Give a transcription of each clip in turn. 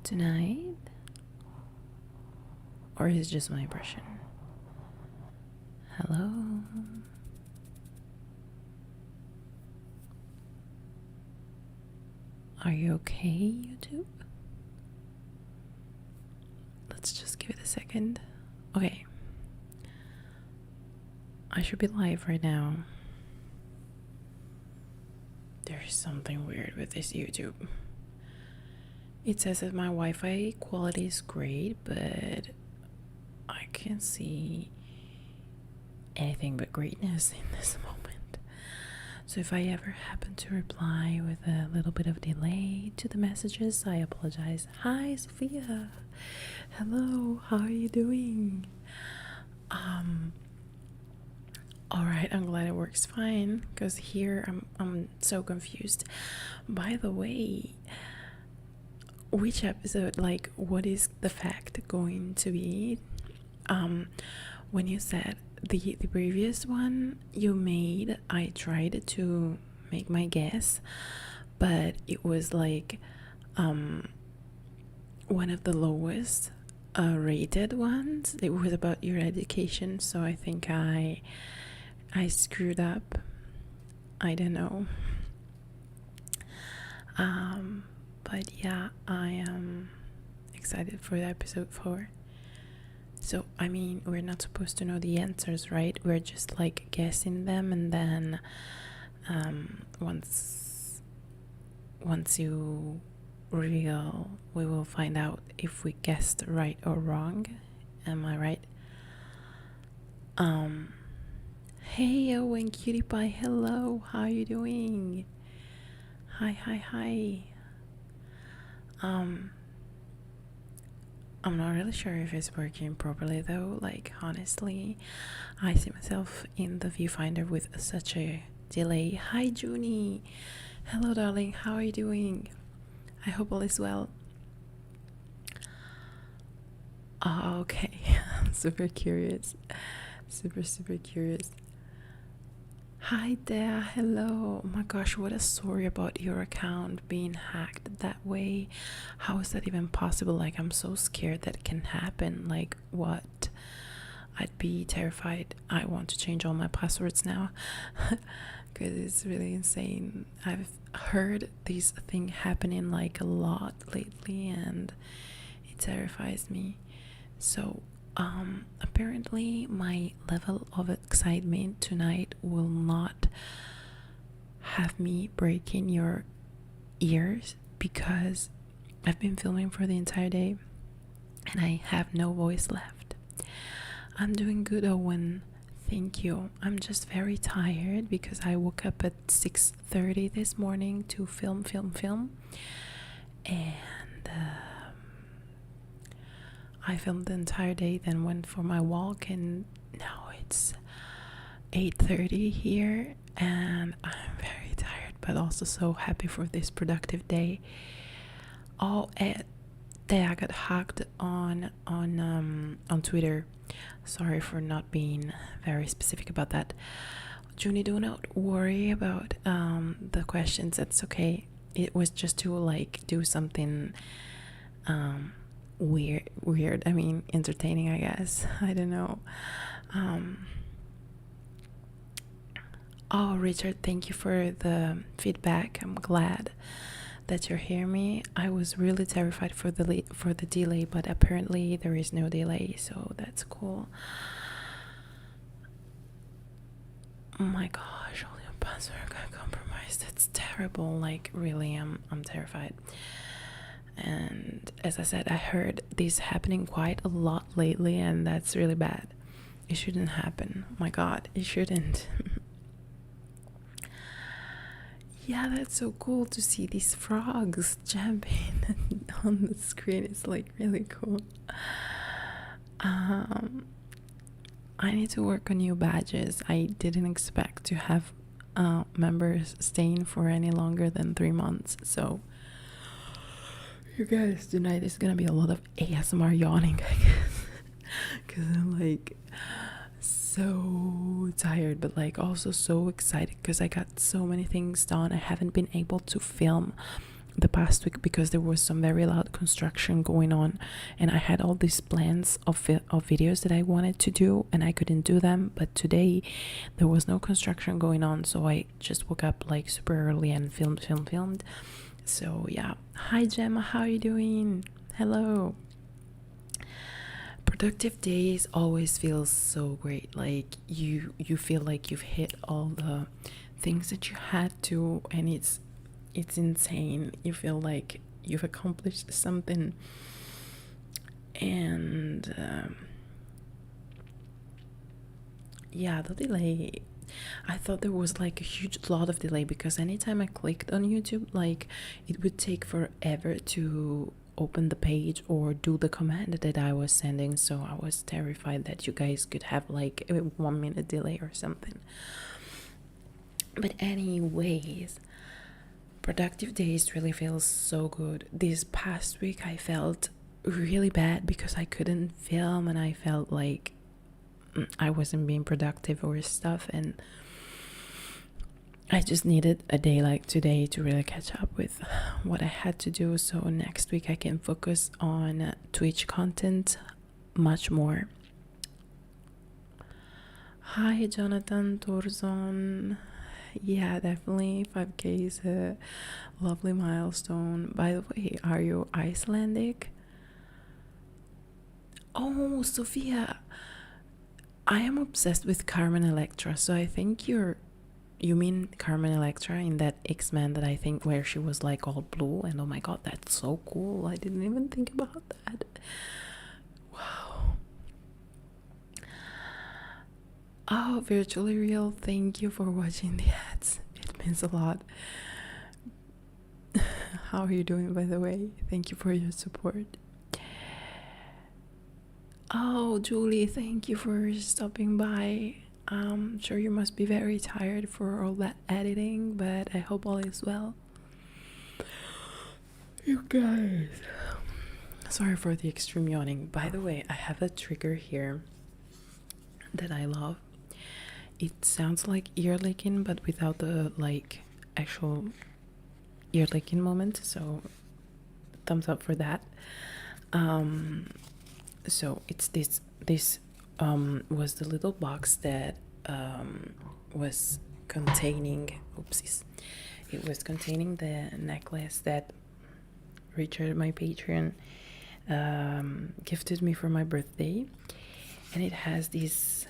tonight? Or is it just my impression? Hello? Are you okay, YouTube? Let's just give it a second. Okay. I should be live right now. There's something weird with this YouTube. It says that my Wi-Fi quality is great, but I can't see anything but greatness in this moment. So if I ever happen to reply with a little bit of delay to the messages, I apologize. Hi, Sophia. Hello, how are you doing? Alright, I'm glad it works fine, because here I'm so confused. By the way, which episode, like, what is the fact going to be? When you said the previous one you made, I tried to make my guess, but it was like one of the lowest rated ones. It was about your education, so I think I screwed up. I don't know. But yeah, I am excited for episode 4. So, I mean, we're not supposed to know the answers, right? We're just like guessing them, and then once you reveal, we will find out if we guessed right or wrong. Am I right? Hey, Owen Cutie Pie, hello, how are you doing? Hi. I'm not really sure if it's working properly though. Like, honestly, I see myself in the viewfinder with such a delay. Hi, Junie. Hello, darling. How are you doing? I hope all is well. Okay. Super curious. Super curious. Hi there, hello. Oh my gosh, what a story about your account being hacked that way. How is that even possible? Like, I'm so scared that it can happen. Like, what? I'd be terrified. I want to change all my passwords now because it's really insane. I've heard this thing happening like a lot lately, and it terrifies me. So apparently my level of excitement tonight will not have me breaking your ears, because I've been filming for the entire day and I have no voice left. I'm doing good, Owen. Thank you. I'm just very tired because I woke up at 6:30 this morning to film, and I filmed the entire day, then went for my walk, and now it's 8:30 here, and I'm very tired, but also so happy for this productive day. Day I got hacked on Twitter. Sorry for not being very specific about that. Junie, do not worry about the questions. It's okay. It was just to like do something weird, I mean entertaining, I guess. I don't know. Richard, thank you for the feedback. I'm glad that you're hearing me. I was really terrified for the delay, but apparently there is no delay, so that's cool. Oh my gosh, all your password got compromised. That's terrible. Like, really, I'm terrified. And as I said, I heard this happening quite a lot lately, and that's really bad. It shouldn't happen. Oh my god, it shouldn't. Yeah, that's so cool to see these frogs jumping on the screen. It's like really cool. I need to work on new badges. I didn't expect to have members staying for any longer than 3 months, so you guys, tonight is gonna be a lot of ASMR yawning, I guess, because I'm like so tired, but like also so excited because I got so many things done. I haven't been able to film the past week because there was some very loud construction going on, and I had all these plans of videos that I wanted to do and I couldn't do them. But today there was no construction going on, so I just woke up like super early and filmed. So yeah. Hi Gemma, how are you doing? Hello. Productive days always feels so great. Like you feel like you've hit all the things that you had to, and it's insane. You feel like you've accomplished something. And yeah, the delay, I thought there was like a huge lot of delay because anytime I clicked on YouTube, like it would take forever to open the page or do the command that I was sending. So I was terrified that you guys could have like a 1 minute delay or something. But anyways, productive days really feels so good. This past week I felt really bad because I couldn't film, and I felt like I wasn't being productive or stuff, and I just needed a day like today to really catch up with what I had to do, so next week I can focus on Twitch content much more. Hi Jonathan Torzon. Yeah, definitely 5k is a lovely milestone. By the way, are you Icelandic? Oh, Sophia, I am obsessed with Carmen Electra, so I think you mean Carmen Electra in that X-Men that I think where she was like all blue, and oh my god, that's so cool. I didn't even think about that. Wow. Oh, Virtually Real, thank you for watching the ads. It means a lot. How are you doing, by the way? Thank you for your support. Oh, Julie, thank you for stopping by. I'm sure you must be very tired for all that editing, but I hope all is well. You guys. Sorry for the extreme yawning. By the way, I have a trigger here that I love. It sounds like ear licking, but without the like actual ear licking moment, so thumbs up for that. So it's this was the little box that was containing it was containing the necklace that Richard, my Patreon, gifted me for my birthday, and it has this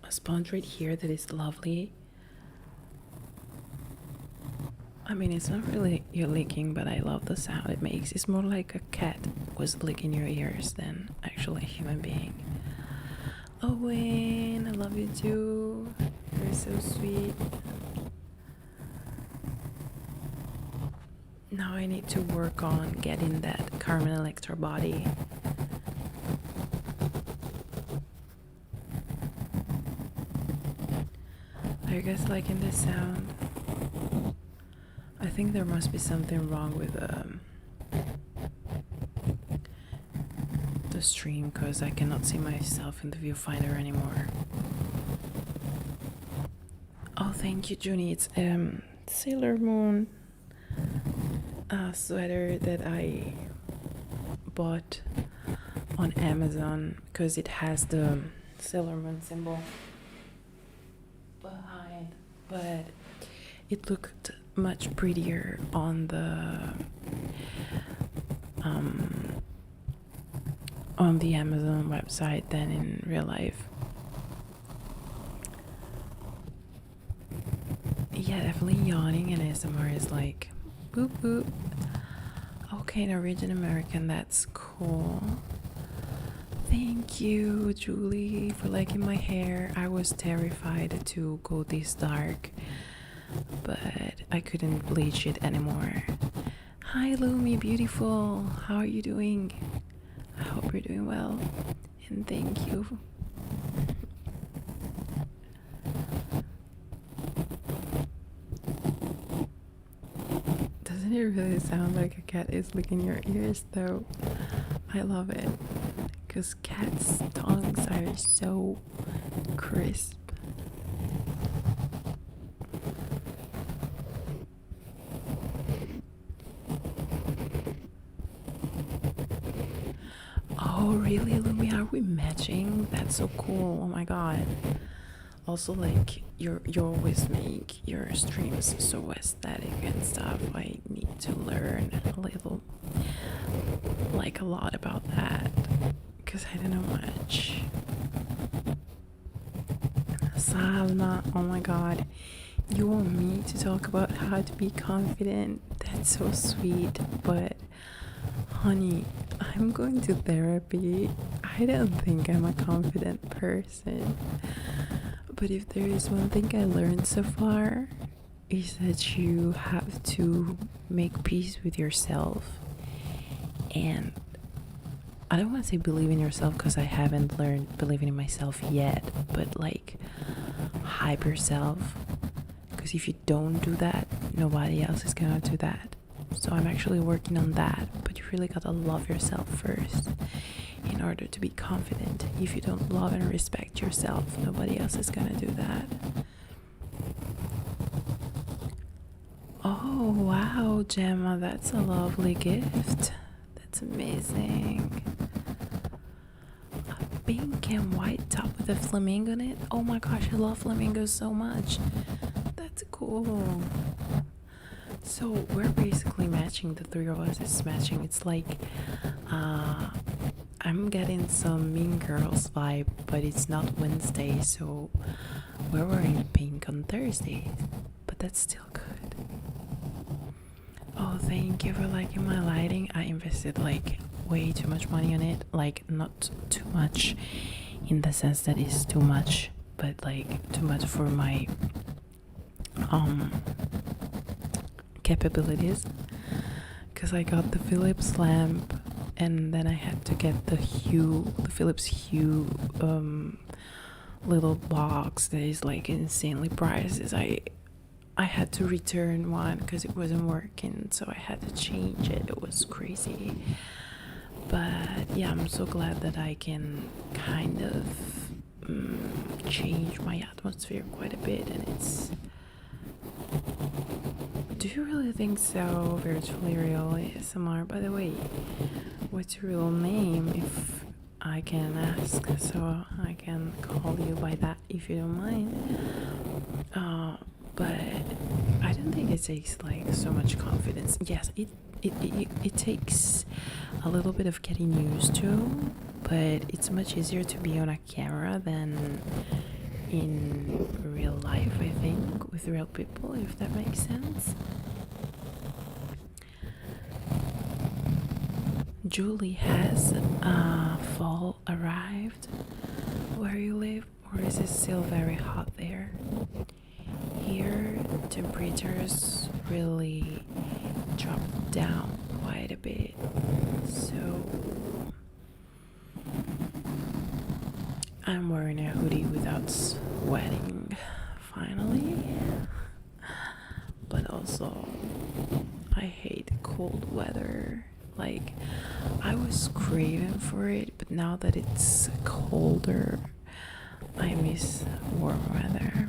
sponge right here that is lovely. I mean, it's not really ear licking, but I love the sound it makes. It's more like a cat was licking your ears than actually a human being. Owen, I love you too. You're so sweet. Now I need to work on getting that Carmen Electra body. Are you guys liking this sound? I think there must be something wrong with the stream, because I cannot see myself in the viewfinder anymore. Oh, thank you, Junie. It's Sailor Moon sweater that I bought on Amazon because it has the Sailor Moon symbol behind, but it looked much prettier on the Amazon website than in real life. Yeah, definitely yawning and ASMR is like boop boop. Okay, Norwegian American, that's cool. Thank you, Julie, for liking my hair. I was terrified to go this dark, but I couldn't bleach it anymore. Hi Lumi, beautiful. How are you doing? I hope you're doing well, and thank you. Doesn't it really sound like a cat is licking your ears though? I love it, because cats' tongues are so crisp. Oh, really, Lumi? Are we matching? That's so cool. Oh my god. Also, like, you always make your streams so aesthetic and stuff. I need to learn a little, like, a lot about that, because I don't know much. Salma, oh my god. You want me to talk about how to be confident? That's so sweet, but honey, I'm going to therapy. I don't think I'm a confident person. But if there is one thing I learned so far, is that you have to make peace with yourself. And I don't want to say believe in yourself, because I haven't learned believing in myself yet, but like hype yourself, because if you don't do that, nobody else is gonna do that. So I'm actually working on that, but you really gotta love yourself first in order to be confident. If you don't love and respect yourself, nobody else is gonna do that. Oh wow, Gemma, that's a lovely gift. That's amazing. A pink and white top with a flamingo in it. Oh my gosh, I love flamingos so much. That's cool. So we're basically matching. The three of us is matching. It's like I'm getting some Mean Girls vibe, but it's not Wednesday, so we're wearing pink on Thursdays, but that's still good. Oh, thank you for liking my lighting. I invested like way too much money on it. Like, not too much in the sense that it's too much, but like too much for my capabilities, because I got the Philips lamp, and then I had to get the Philips Hue little box that is like insanely priced. I had to return one because it wasn't working, so I had to change it. It was crazy, but yeah, I'm so glad that I can kind of change my atmosphere quite a bit, and it's. Do you really think so? Virtually real ASMR. By the way, what's your real name, if I can ask, so I can call you by that if you don't mind? But I don't think it takes like so much confidence. Yes, it takes a little bit of getting used to, but it's much easier to be on a camera than in real life, I think, with real people, if that makes sense. Julie, has fall arrived where you live, or is it still very hot there? Here, temperatures really dropped down quite a bit, so I'm wearing a hoodie without sweating, finally. But also, I hate cold weather. Like, I was craving for it, but now that it's colder, I miss warm weather.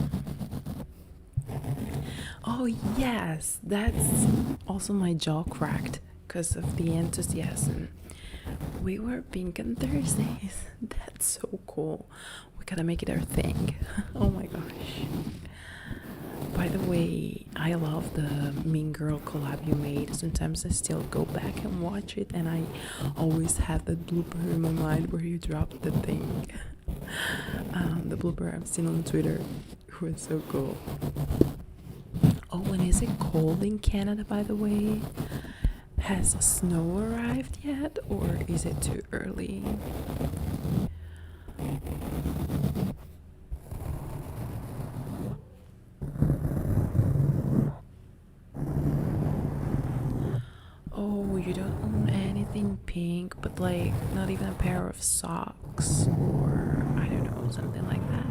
Oh yes, that's also my jaw cracked because of the enthusiasm. We were pink on Thursdays. That's so cool. We gotta make it our thing. Oh my gosh. By the way, I love the Mean Girl collab you made. Sometimes I still go back and watch it, and I always have the blooper in my mind where you dropped the thing. The blooper I've seen on Twitter. It was so cool. Oh, and is it cold in Canada, by the way? Has snow arrived yet, or is it too early? Oh, you don't own anything pink, but like not even a pair of socks, or I don't know, something like that.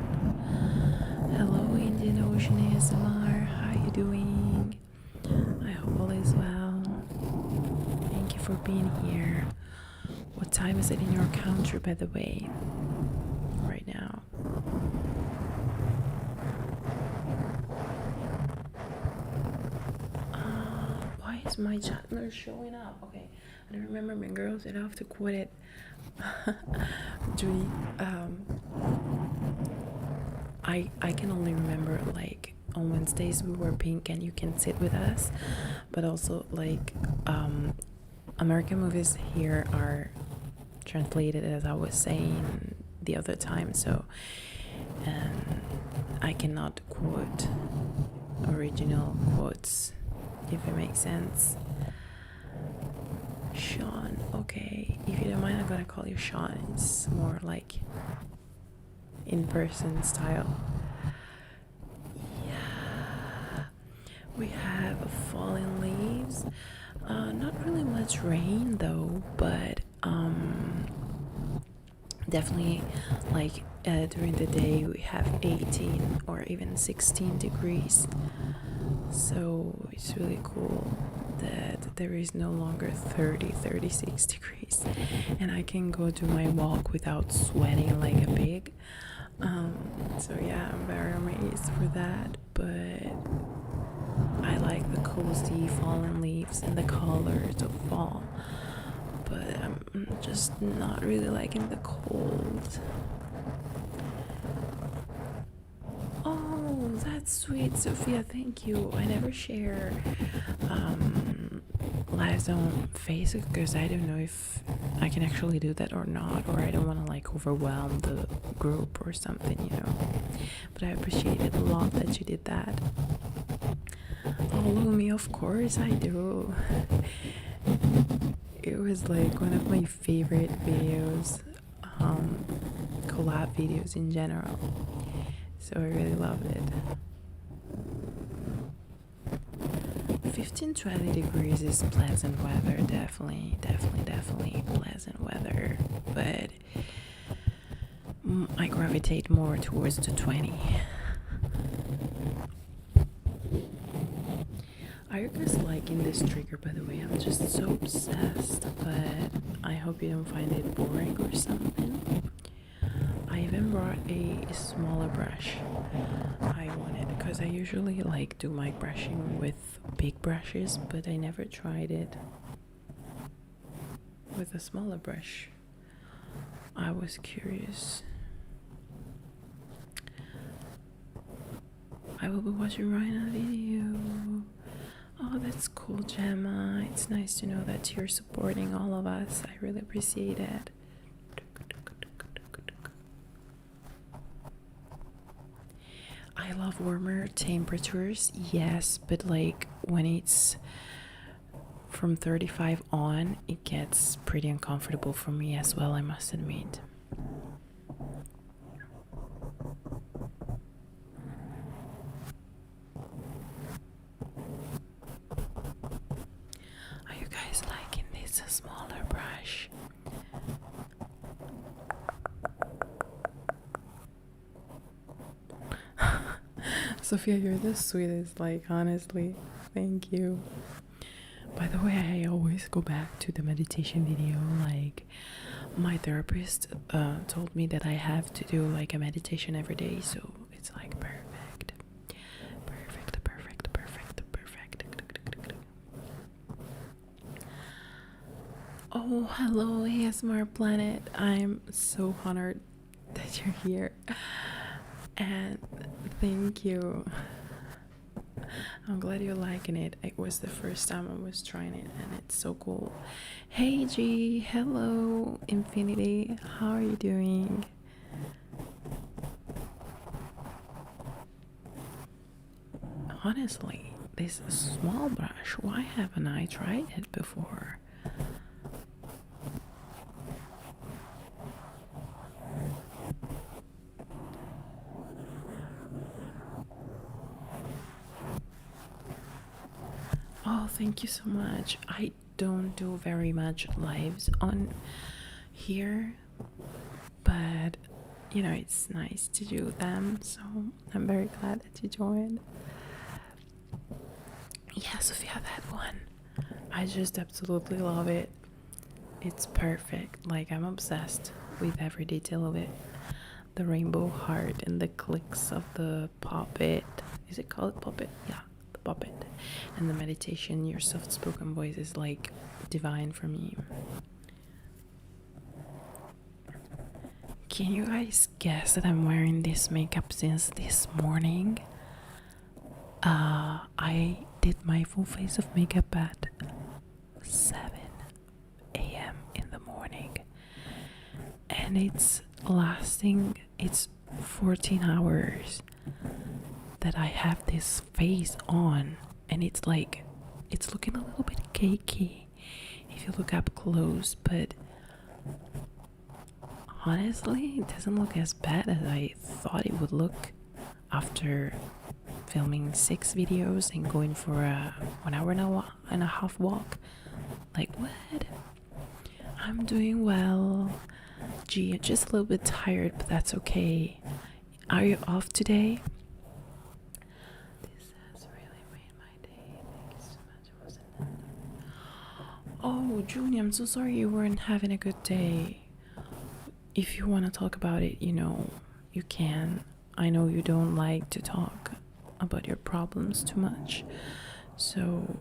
Hello, Indian Ocean ASMR. How you doing? I hope all is well. Thank you for being here. What time is it in your country, by the way? Right now. Why is my chat not showing up? Okay, I don't remember Mean Girls. I'd have to quote it. Judy, I can only remember like on Wednesdays we were pink and you can sit with us, but also like American movies here are translated as I was saying the other time, so I cannot quote original quotes, if it makes sense. Sean, okay, if you don't mind, I'm gonna call you Sean. It's more like in-person style. Yeah, we have fallen leaves. Not really much rain though, but definitely like during the day we have 18 or even 16 degrees, so it's really cool that there is no longer 36 degrees and I can go do my walk without sweating like a pig. So yeah, I'm very amazed for that, but I like the cozy fallen leaves and the colors of fall, but I'm just not really liking the cold. Oh, that's sweet, Sophia, thank you. I never share lives on Facebook because I don't know if I can actually do that or not, or I don't want to like overwhelm the group or something, you know. But I appreciate it a lot that you did that. Follow me, of course I do. It was like one of my favorite videos, collab videos in general, so I really loved it. 15-20 degrees is pleasant weather, definitely pleasant weather, but I gravitate more towards the 20. Are you guys liking this trigger, by the way? I'm just so obsessed, but I hope you don't find it boring or something. I even brought a smaller brush. I wanted, because I usually like do my brushing with big brushes, but I never tried it with a smaller brush. I was curious. I will be watching Ryan's video. Oh, that's cool, Gemma. It's nice to know that you're supporting all of us. I really appreciate it. I love warmer temperatures, yes, but like when it's from 35 on, it gets pretty uncomfortable for me as well, I must admit. Are you guys liking this smaller brush? Sophia, you're the sweetest, like, honestly. Thank you. By the way, I always go back to the meditation video. Like, my therapist told me that I have to do like a meditation every day, so it's like perfect. Oh, hello, ASMR Planet. I'm so honored that you're here. And thank you. I'm glad you're liking it. It was the first time I was trying it and it's so cool. Hey G, hello Infinity. How are you doing? Honestly, this small brush, why haven't I tried it before? Oh, thank you so much. I don't do very much lives on here, but you know, it's nice to do them, so I'm very glad that you joined. Yeah, Sophia, that one. I just absolutely love it. It's perfect. Like, I'm obsessed with every detail of it. The rainbow heart and the clicks of the puppet. Is it called puppet? Yeah, the puppet. and the meditation, your soft-spoken voice is like divine for me. Can you guys guess that I'm wearing this makeup since this morning? I did my full face of makeup at 7 a.m. in the morning, and it's 14 hours that I have this face on, and it's looking a little bit cakey if you look up close, but honestly it doesn't look as bad as I thought it would look after filming 6 videos and going for a 1 hour and a half walk. Like, what? I'm doing well. Gee, I'm just a little bit tired, but that's okay. Are you off today? This has really made my day. Thank you so much. Oh, Junie, I'm so sorry you weren't having a good day. If you want to talk about it, you can. I know you don't like to talk about your problems too much, so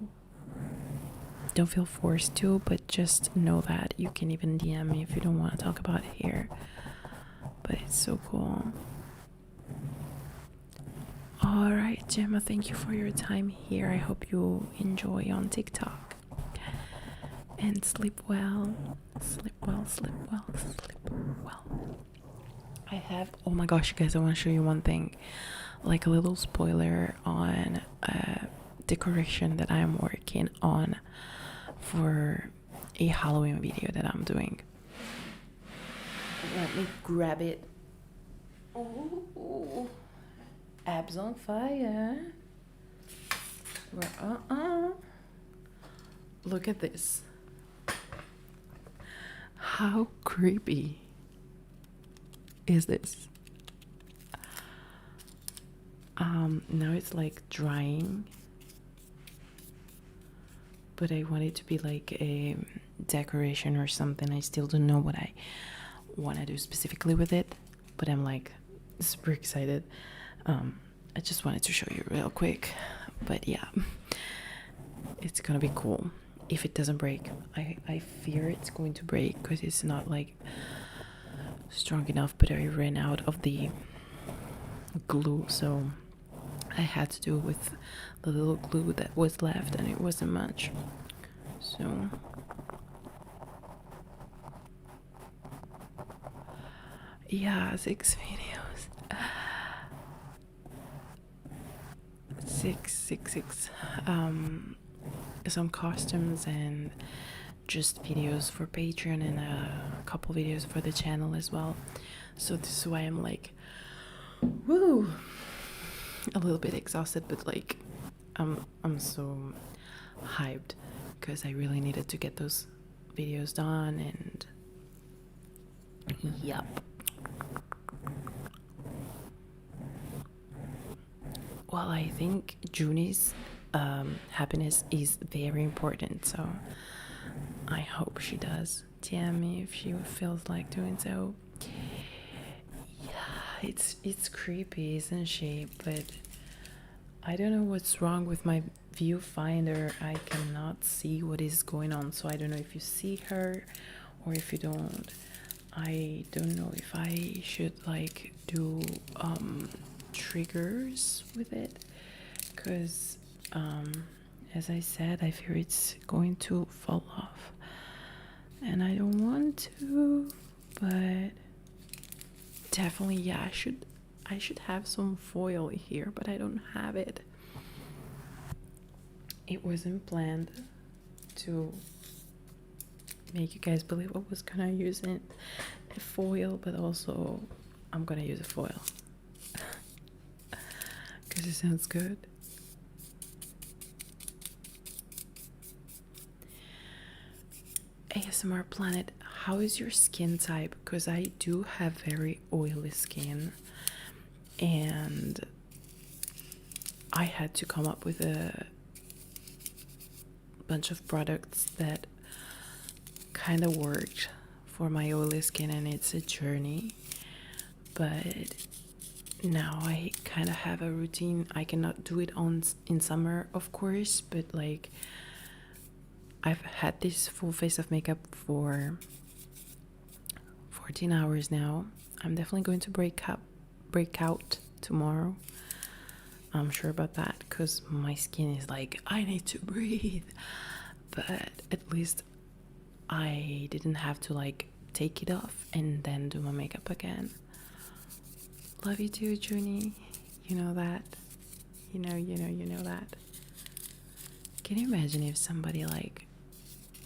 don't feel forced to, but just know that you can even DM me if you don't want to talk about it here. But it's so cool. Alright, Gemma, thank you for your time here. I hope you enjoy on TikTok. And sleep well. Sleep well, sleep well, sleep well. I have, oh my gosh, you guys, I want to show you one thing. Like a little spoiler on a decoration that I'm working on for a Halloween video that I'm doing. Let me grab it. Oh, abs on fire. Look at this. How creepy is this? Now it's like drying, but I want it to be like a decoration or something. I still don't know what I want to do specifically with it, but I'm like super excited. I just wanted to show you real quick, but yeah, it's gonna be cool if it doesn't break. I fear it's going to break because it's not like strong enough, but I ran out of the glue, so I had to do it with the little glue that was left, and it wasn't much. So yeah, 6 videos. Six. Some costumes and just videos for Patreon, and a couple videos for the channel as well. So this is why I'm like, woo, a little bit exhausted, but like I'm so hyped because I really needed to get those videos done. And yep. Well, I think Junie's happiness is very important, so I hope she does DM me if she feels like doing so. Yeah, it's creepy, isn't she? But I don't know what's wrong with my viewfinder. I cannot see what is going on, so I don't know if you see her or if you don't. I don't know if I should like do triggers with it, because as I said, I fear it's going to fall off, and I don't want to, but definitely, yeah, I should have some foil here, but I don't have it. It wasn't planned to make you guys believe I was gonna use a foil, but also I'm gonna use a foil because it sounds good. ASMR Planet, how is your skin type? Because I do have very oily skin, and I had to come up with a bunch of products that kind of worked for my oily skin, and it's a journey, but now I kind of have a routine. I cannot do it in summer, of course, but like I've had this full face of makeup for 14 hours now. I'm definitely going to break out tomorrow. I'm sure about that because my skin is like, I need to breathe. But at least I didn't have to like take it off and then do my makeup again. Love you too, Junie. You know that. You know that. Can you imagine if somebody like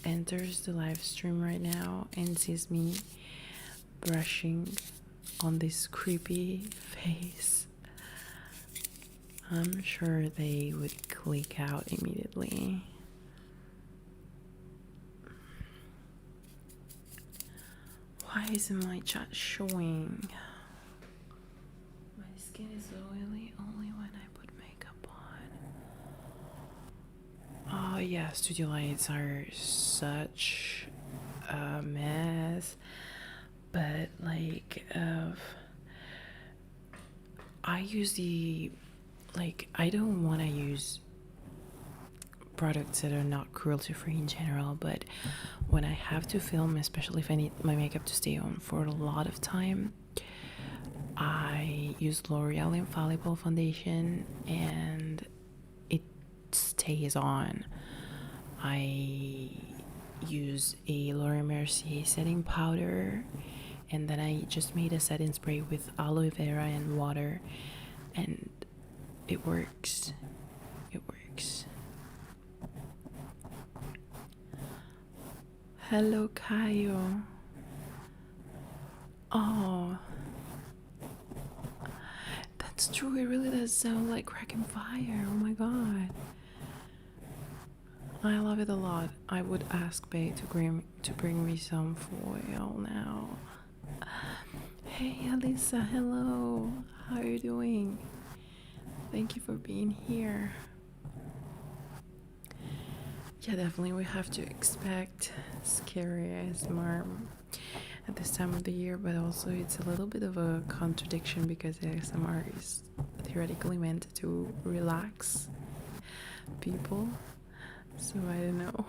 enters the live stream right now and sees me brushing on this creepy face? I'm sure they would click out immediately. Why isn't my chat showing? My skin is oily only when I put makeup on. Oh yeah, studio lights are such a mess. But like, I use I don't want to use products that are not cruelty free in general, but when I have to film, especially if I need my makeup to stay on for a lot of time, I use L'Oreal Infallible foundation and it stays on. I use a Laura Mercier setting powder, and then I just made a setting spray with aloe vera and water, and it works. Hello, Kayo. Oh, that's true. It really does sound like cracking fire. Oh my god, I love it a lot. I would ask Bae to bring me some foil now. Hey, Alisa. Hello. How are you doing? Thank you for being here. Yeah, definitely we have to expect scary ASMR at this time of the year, but also it's a little bit of a contradiction because ASMR is theoretically meant to relax people, so I don't know.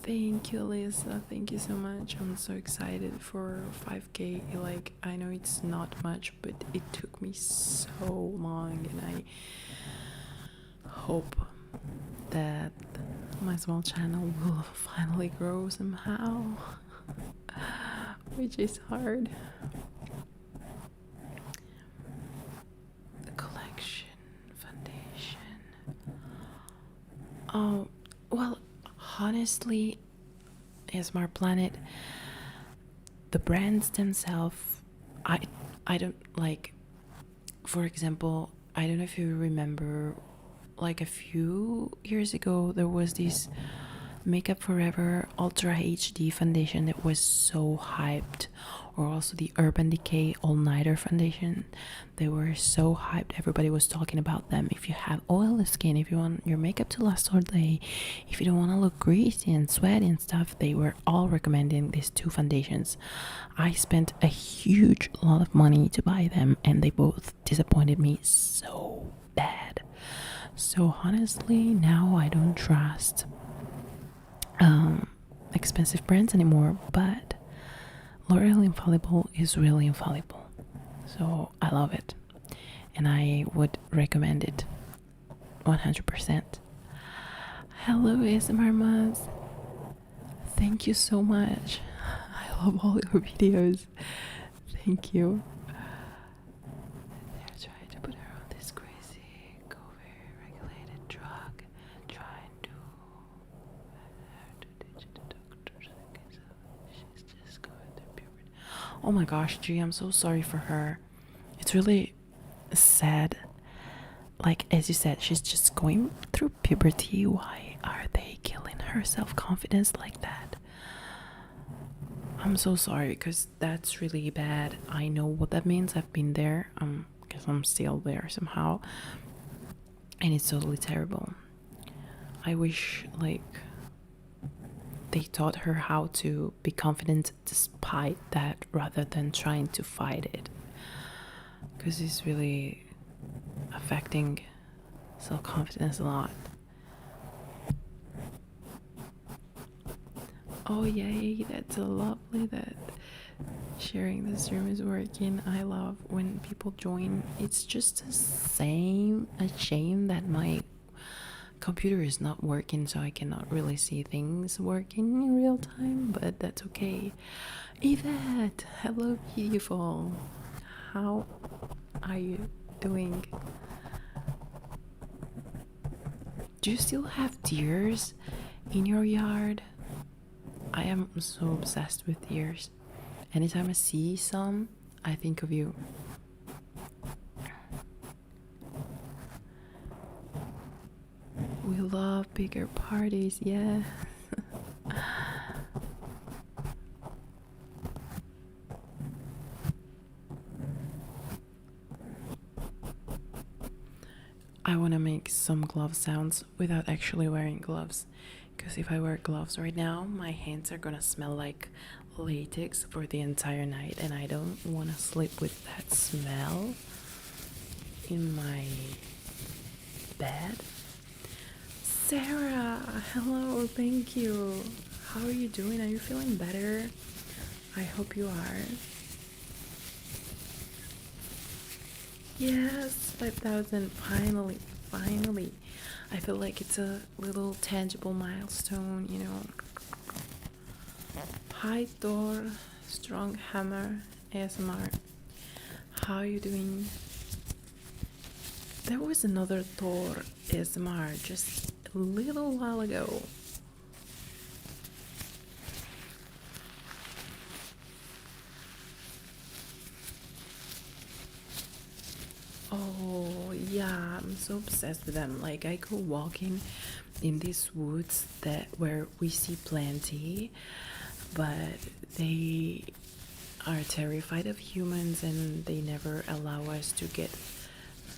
Thank you, Lisa. Thank you so much. I'm so excited for 5k. Like, I know it's not much, but it took me so long, and I hope that my small channel will finally grow somehow, which is hard. The collection foundation. Oh, well, honestly, ASMR Planet, the brands themselves, I don't like. For example, I don't know if you remember, like a few years ago there was this Makeup Forever Ultra HD foundation that was so hyped, or also the Urban Decay All Nighter foundation. They were so hyped, everybody was talking about them. If you have oily skin, if you want your makeup to last all day, if you don't want to look greasy and sweaty and stuff, they were all recommending these two foundations. I spent a huge lot of money to buy them, and they both disappointed me so bad. So honestly, now I don't trust expensive brands anymore, but L'Oreal Infallible is really infallible, so I love it and I would recommend it 100%. Hello, ASMR Maz. Thank you so much. I love all your videos. Thank you. They're trying to put her on this crazy COVID-regulated drug. Trying to she's just going through puberty. Oh my gosh, G, I'm so sorry for her. It's really sad. Like, as you said, she's just going through puberty. Why are they killing her self-confidence like that? I'm so sorry, because that's really bad. I know what that means. I've been there. Because I'm still there somehow. And it's totally terrible. I wish, like, they taught her how to be confident despite that, rather than trying to fight it. because it's really affecting self-confidence a lot. Oh yay, that's so lovely that sharing this room is working. I love when people join. It's just a shame that my computer is not working, so I cannot really see things working in real time, but that's okay. Yvette, hello beautiful. How are you doing? Do you still have deers in your yard? I am so obsessed with deers. Anytime I see some, I think of you. We love bigger parties, yeah. I want to make some glove sounds without actually wearing gloves, because if I wear gloves right now, my hands are gonna smell like latex for the entire night, and I don't want to sleep with that smell in my bed. Sarah, hello, thank you. How are you doing? Are you feeling better? I hope you are. Yes, 5,000, finally. I feel like it's a little tangible milestone, you know. Hi Thor, Strong Hammer, ASMR. How are you doing? There was another Thor ASMR just a little while ago. Oh yeah, I'm so obsessed with them. Like, I go walking in these woods where we see plenty, but they are terrified of humans and they never allow us to get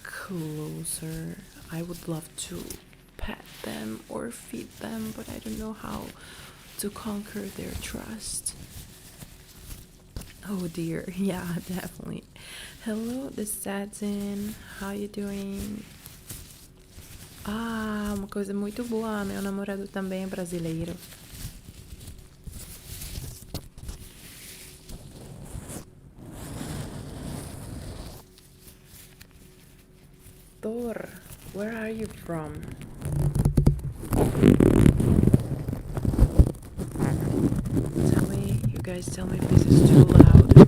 closer. I would love to pet them or feed them, but I don't know how to conquer their trust. Oh dear, yeah, definitely. Hello, the Satin. How you doing? Ah, uma coisa muito boa. Meu namorado também é brasileiro. Thor, where are you from? You guys tell me if this is too loud.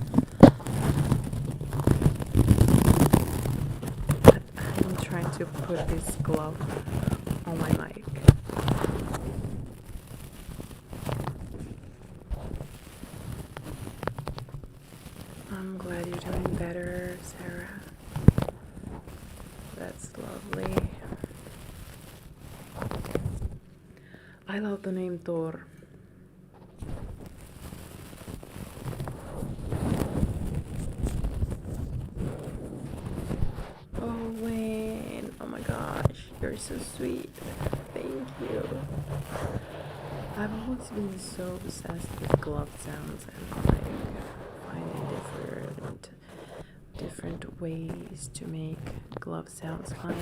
I'm trying to put this glove on my mic. I'm glad you're doing better, Sarah. That's lovely. I love the name Thor. Oh, Wayne. Oh my gosh. You're so sweet. Thank you. I've always been so obsessed with glove sounds and like finding different ways to make glove sounds fun.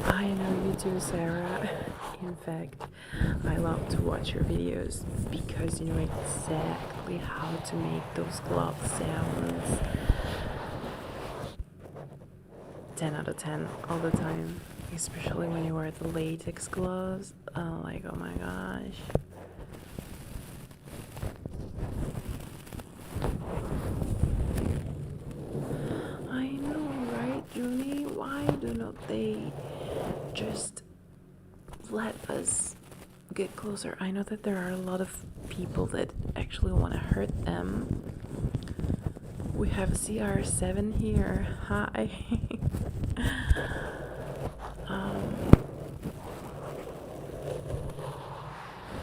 I know you do, Sarah. In fact, I love to watch your videos because you know exactly how to make those glove sounds. 10 out of 10 all the time, especially when you wear the latex gloves. Like, oh my gosh. I know, right, Julie? Why do not they just let us get closer? I know that there are a lot of people that actually want to hurt them. We have CR7 here. Hi.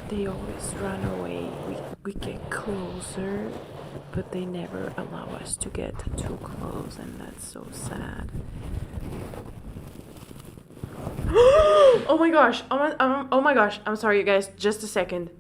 They always run away. We get closer but they never allow us to get too close, and that's so sad. Oh my gosh, oh my gosh, I'm sorry you guys, just a second.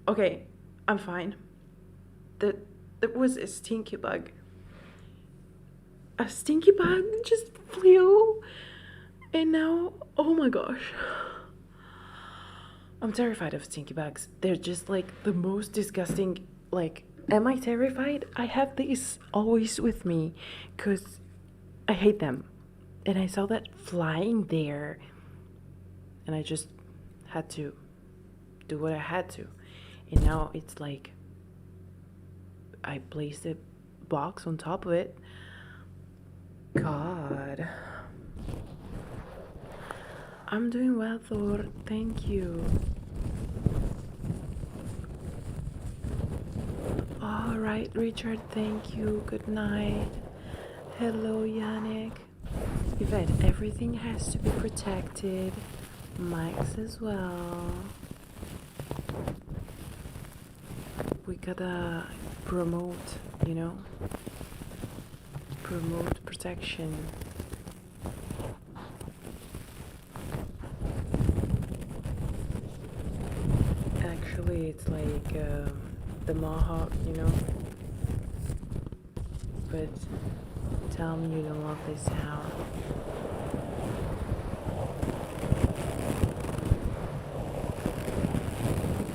Okay, I'm fine. There was a stinky bug. A stinky bug just flew, and now, oh my gosh. I'm terrified of stinky bugs. They're just like the most disgusting. Like, am I terrified? I have these always with me because I hate them. And I saw that flying there, and I just had to do what I had to. And now it's like I placed a box on top of it. God. I'm doing well, Thor. Thank you. All right, Richard. Thank you. Good night. Hello, Yannick. Yvette, everything has to be protected. Max as well. We gotta promote, promote protection. Actually, it's like the Mohawk, but tell me you don't love this sound.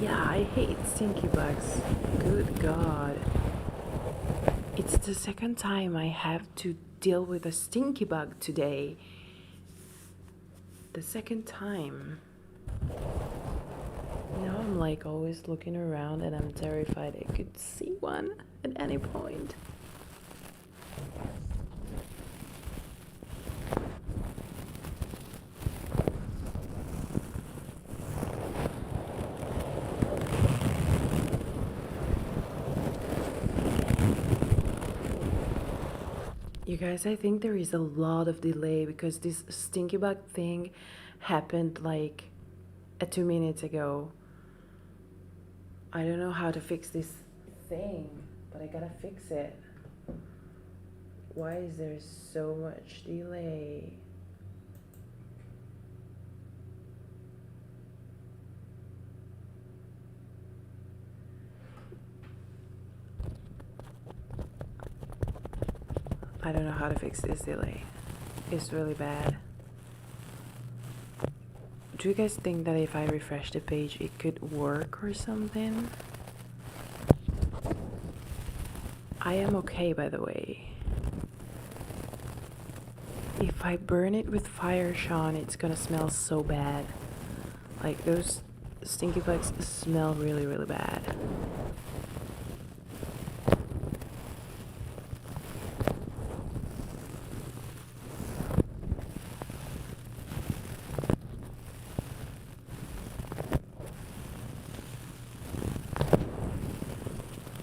Yeah, I hate stinky bugs. Good God. It's the second time I have to deal with a stinky bug today. The second time. Now I'm like always looking around and I'm terrified I could see one at any point. You guys, I think there is a lot of delay because this stinky bug thing happened like 2 minutes ago. I don't know how to fix this thing, but I gotta fix it. Why is there so much delay? I don't know how to fix this delay. It's really bad. Do you guys think that if I refresh the page it could work or something? I am okay, by the way. If I burn it with fire, Sean, it's gonna smell so bad. Like, those stinky bugs smell really, really bad.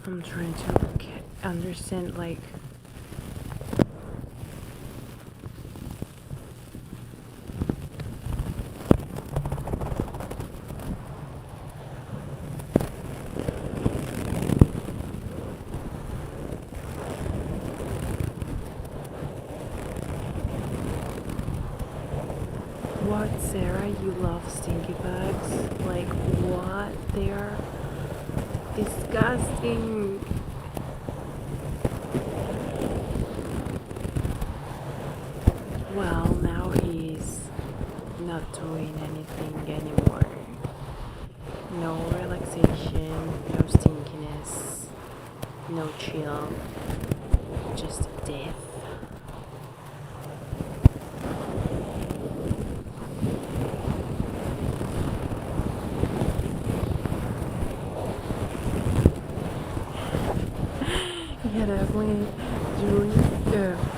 I'm trying to understand, like, what, Sarah? You love stinky bugs? Like, what? They are disgusting. Well, now he's not doing anything anymore. No relaxation, no stinkiness, no chill, just death. Yeah, definitely doing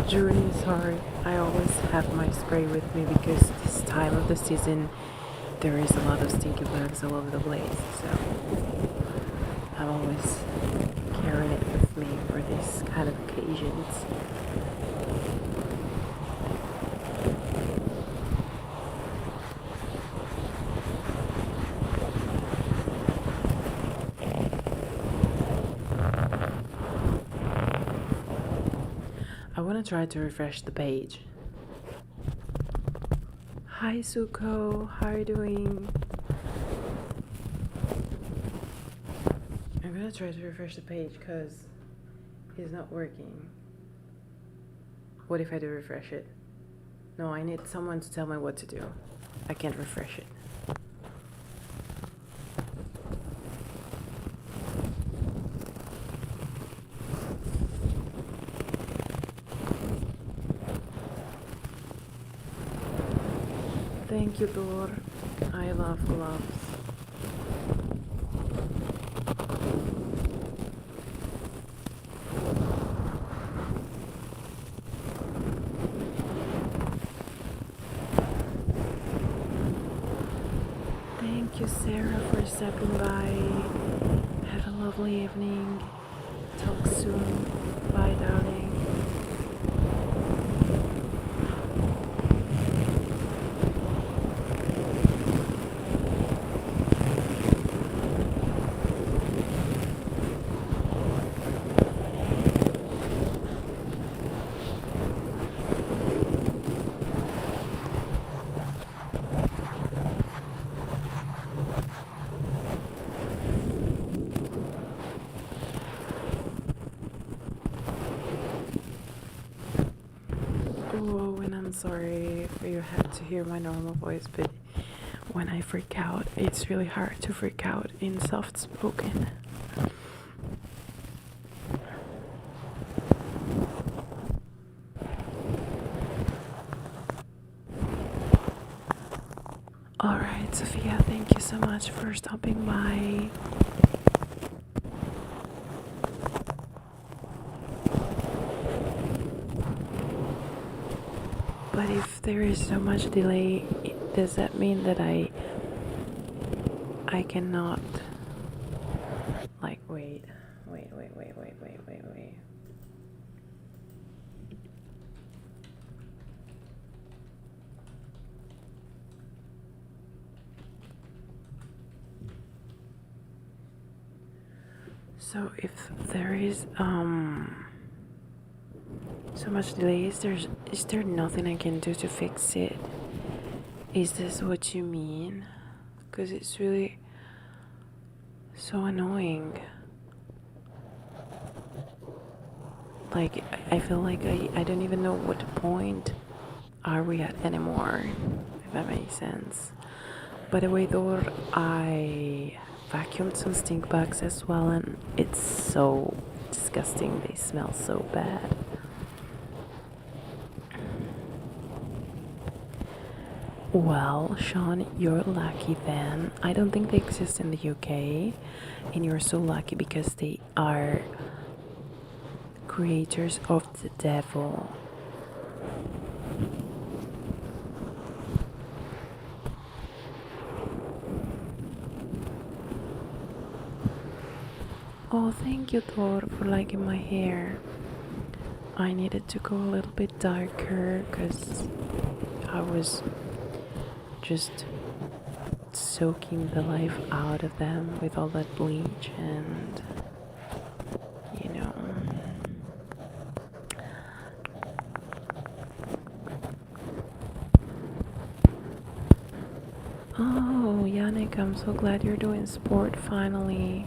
Julie, sorry. I always have my spray with me because this time of the season there is a lot of stinky bugs all over the place, so I'm always carrying it with me for these kind of occasions. I want to try to refresh the page. Hi Suko, how are you doing? I'm gonna try to refresh the page because it's not working. What if I do refresh it? No, I need someone to tell me what to do. I can't refresh it. Thank you, Dor. I love gloves. Thank you, Sarah, for stepping by. Have a lovely evening. Talk soon. Bye, darling. Oh, and I'm sorry if you had to hear my normal voice, but when I freak out, it's really hard to freak out in soft spoken. Alright, Sophia, thank you so much for stopping by. But if there is so much delay, does that mean that I cannot, like, wait. So if there is so much delay, is there nothing I can do to fix it? Is this what you mean? Because it's really so annoying. Like, I feel like I don't even know what point are we at anymore, if that makes sense. By the way, though, I vacuumed some stink bugs as well, and it's so disgusting. They smell so bad. Well, Sean, you're lucky then. I don't think they exist in the UK, and you're so lucky because they are creatures of the devil. Oh, thank you, Thor, for liking my hair. I needed to go a little bit darker because I was just soaking the life out of them with all that bleach and, you know. Oh, Yannick, I'm so glad you're doing sport finally.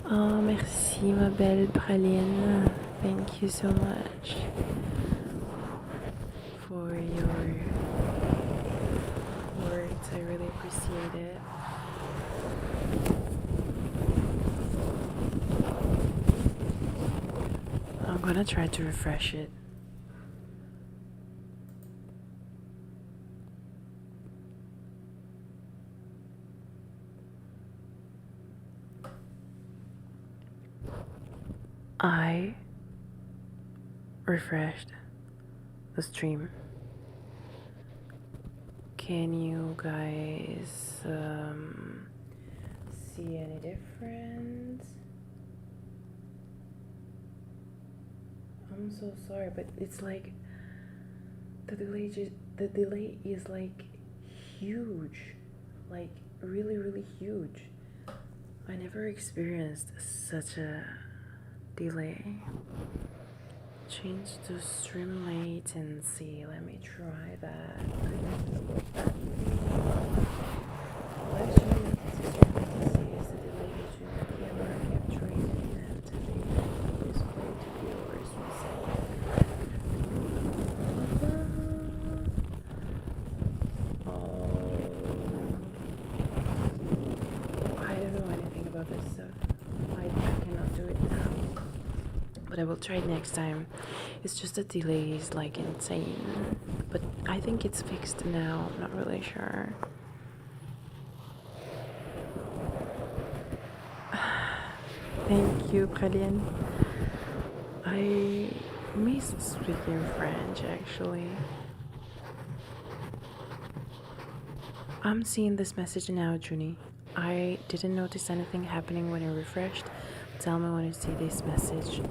Oh, merci, ma belle praline. Thank you so much for your words. I really appreciate it. I'm gonna try to refresh it. I refreshed the stream. Can you guys see any difference? I'm so sorry, but it's like the delay is like huge, like really really huge. I never experienced such a delay. Change to stream latency. Let me try that. Live stream latency is the delay between the camera capturing and the display to viewers I don't know anything about this stuff. I cannot do it now. But I will try it next time. It's just the delay is like insane. But I think it's fixed now. I'm not really sure. Thank you, Praline. I miss speaking French actually. I'm seeing this message now, Junie. I didn't notice anything happening when I refreshed. Tell me when you see this message.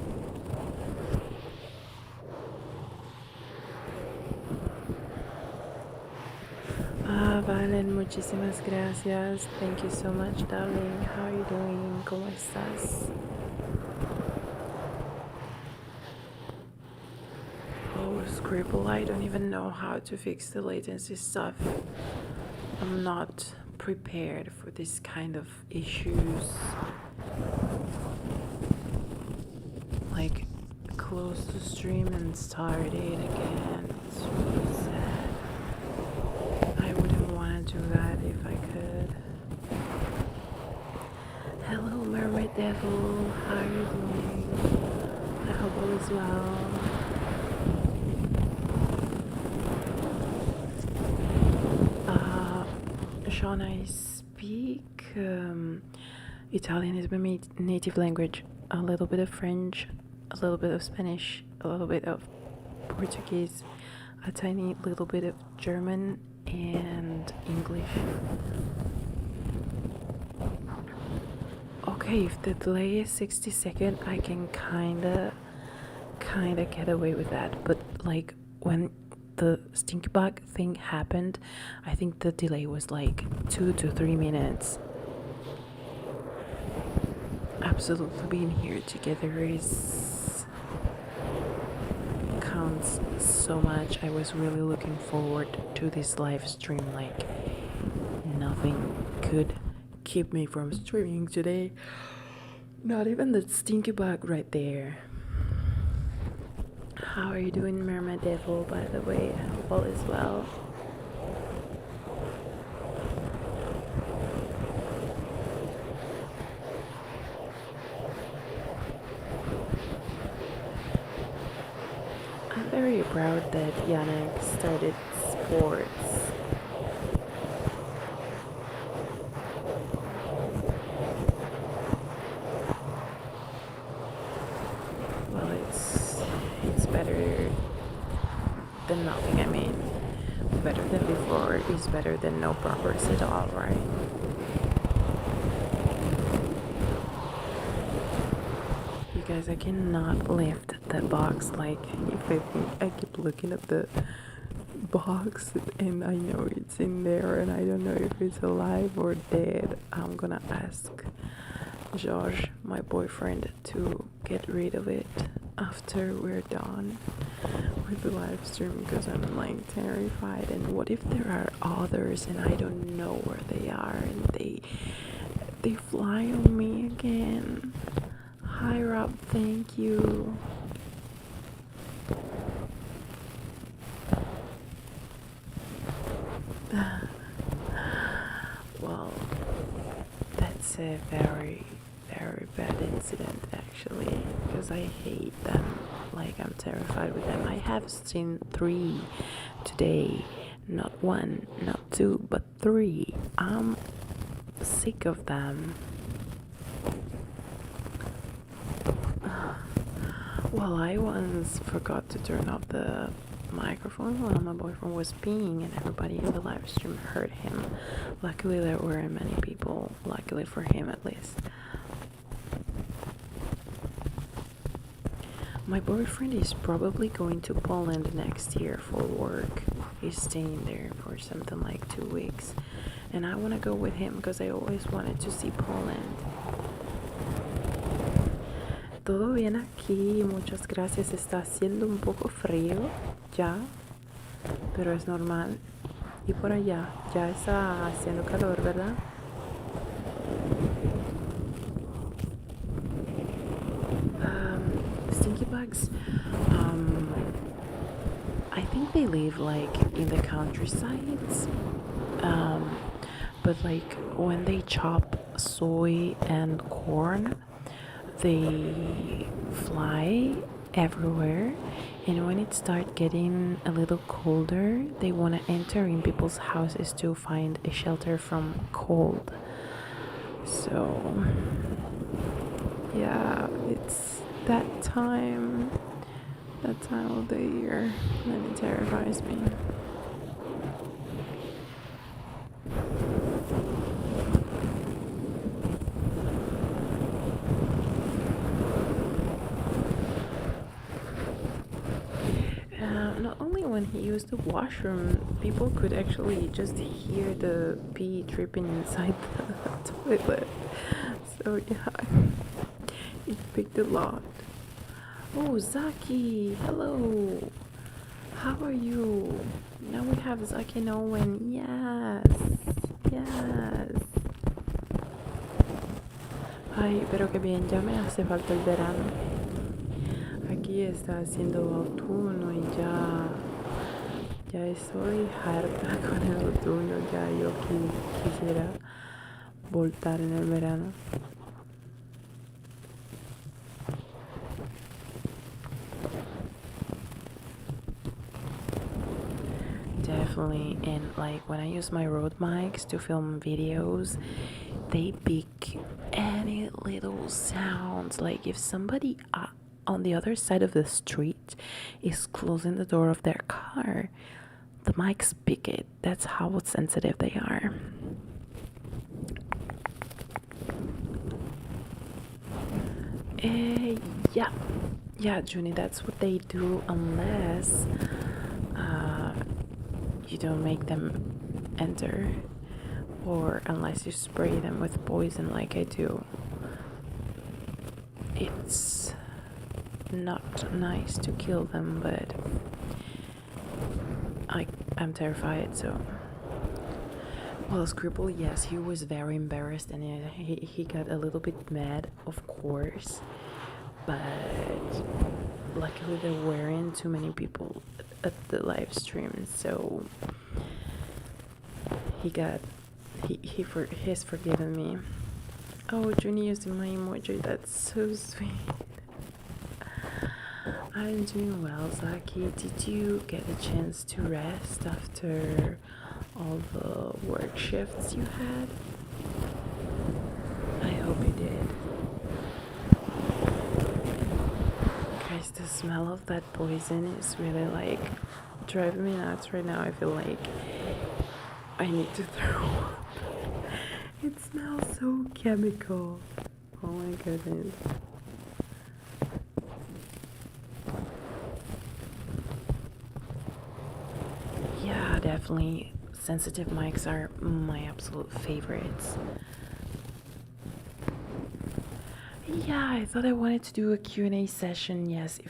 Valen, muchísimas gracias. Thank you so much, darling. How are you doing? ¿Cómo estás? Oh, Scribble, I don't even know how to fix the latency stuff. I'm not prepared for this kind of issues. Like, close the stream and start it again. It's really sad. I wouldn't want to do that if I could. Hello, Mermaid Devil. How are you doing? I hope all is well. Sean, I speak Italian is my native language. A little bit of French, a little bit of Spanish, a little bit of Portuguese, a tiny little bit of German and English. Okay, if the delay is 60 seconds, I can kinda get away with that. But like when the stinky bug thing happened, I think the delay was like 2 to 3 minutes. Absolutely being here together counts so much. I was really looking forward to this live stream. Like nothing could keep me from streaming today. Not even the stinky bug right there. How are you doing, Mermaid Devil, by the way? I hope all is well. I'm very proud that Yannick started sports. Well, it's better than nothing. I mean, better than before is better than no progress at all, right? You guys, I cannot lift that box. Like, if I keep looking at the box and I know it's in there and I don't know if it's alive or dead, I'm gonna ask George, my boyfriend, to get rid of it after we're done with the live stream, because I'm like terrified. And what if there are others and I don't know where they are and they fly on me again? Hi Rob, thank you. Well, that's a very, very bad incident actually, because I hate them. Like, I'm terrified with them. I have seen 3 today. Not 1, not 2, but 3. I'm sick of them. Well, I once forgot to turn off the microphone while my boyfriend was peeing, and everybody in the live stream heard him. Luckily, there weren't many people, luckily for him at least. My boyfriend is probably going to Poland next year for work. He's staying there for something like 2 weeks. And I want to go with him because I always wanted to see Poland. Todo bien aquí, muchas gracias. Está haciendo un poco frío ya, pero es normal. Y por allá, ya está haciendo calor, ¿verdad? Stinky bugs, I think they live like in the countrysides, but like when they chop soy and corn, they fly everywhere, and when it starts getting a little colder, they want to enter in people's houses to find a shelter from cold. So yeah, it's that time of the year, and it terrifies me. Not only when he used the washroom, people could actually just hear the pee dripping inside the toilet. So yeah, it picked a lot. Oh, Zaki, hello. How are you? Now we have Zaki and Owen. Yes. Ay, pero qué bien, ya me hace falta el verano. Aquí está haciendo otoño y ya estoy harta con el otoño. Ya yo quisiera voltar en el verano. Definitely. And like when I use my Rode mics to film videos, they pick any little sounds. Like if somebody on the other side of the street is closing the door of their car, the mics pick it. That's how sensitive they are. Yeah, Junie, that's what they do unless you don't make them enter, or unless you spray them with poison like I do. It's not nice to kill them, but I'm terrified, so. Well, Scribble, yes, he was very embarrassed, and he got a little bit mad, of course, but luckily there weren't too many people at the live stream, so he's forgiven me. Oh, Junie using my emoji, that's so sweet. I'm doing well, Zaki. Did you get a chance to rest after all the work shifts you had? I hope you did. Guys, the smell of that poison is really like driving me nuts right now. I feel like I need to throw up. It smells so chemical. Oh my goodness. Yeah, definitely. Sensitive mics are my absolute favorites. Yeah, I thought I wanted to do a Q&A session. Yes,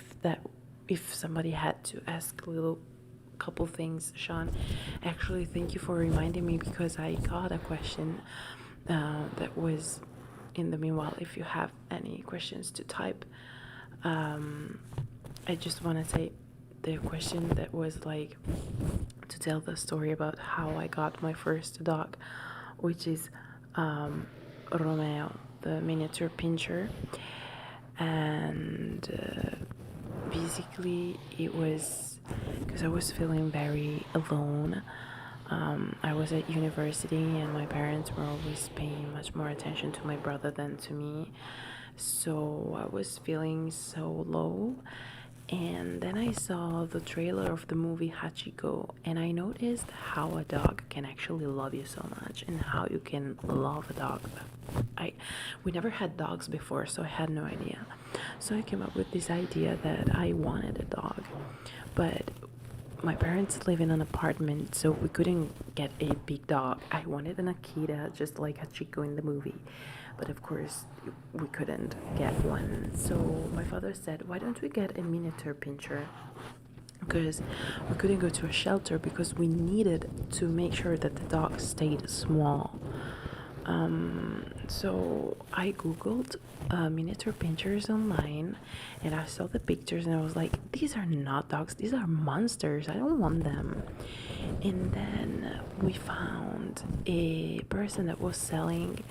if somebody had to ask a little couple things, Sean. Actually, thank you for reminding me, because I got a question that was in the meanwhile. If you have any questions to type, I just want to say the question that was like to tell the story about how I got my first dog, which is Romeo, the miniature pinscher. And basically it was because I was feeling very alone. I was at university, and my parents were always paying much more attention to my brother than to me. So I was feeling so low. And then I saw the trailer of the movie Hachiko, and I noticed how a dog can actually love you so much, and how you can love a dog. I we never had dogs before, so I had no idea. So I came up with this idea that I wanted a dog, but my parents live in an apartment, so we couldn't get a big dog. I wanted an Akita, just like Hachiko in the movie, but of course we couldn't get one. So my father said, why don't we get a miniature pinscher? Because we couldn't go to a shelter because we needed to make sure that the dog stayed small. So I googled miniature pinchers online, and I saw the pictures, and I was like, these are not dogs, these are monsters, I don't want them. And then we found a person that was selling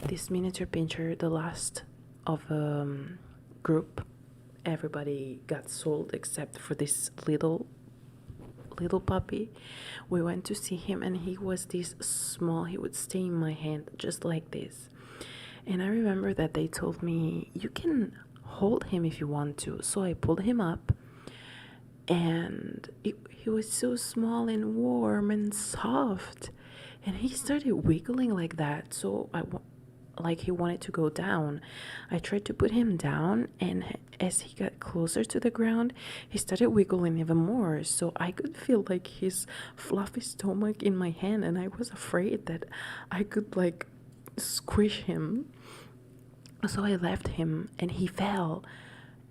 this miniature pincher, the last of a group. Everybody got sold except for this little puppy. We went to see him, and he was this small. He would stay in my hand just like this. And I remember that they told me, you can hold him if you want to. So I pulled him up, and he was so small and warm and soft, and he started wiggling like that. So like he wanted to go down. I tried to put him down, and as he got closer to the ground, he started wiggling even more. So I could feel like his fluffy stomach in my hand, and I was afraid that I could like squish him. So I left him, and he fell,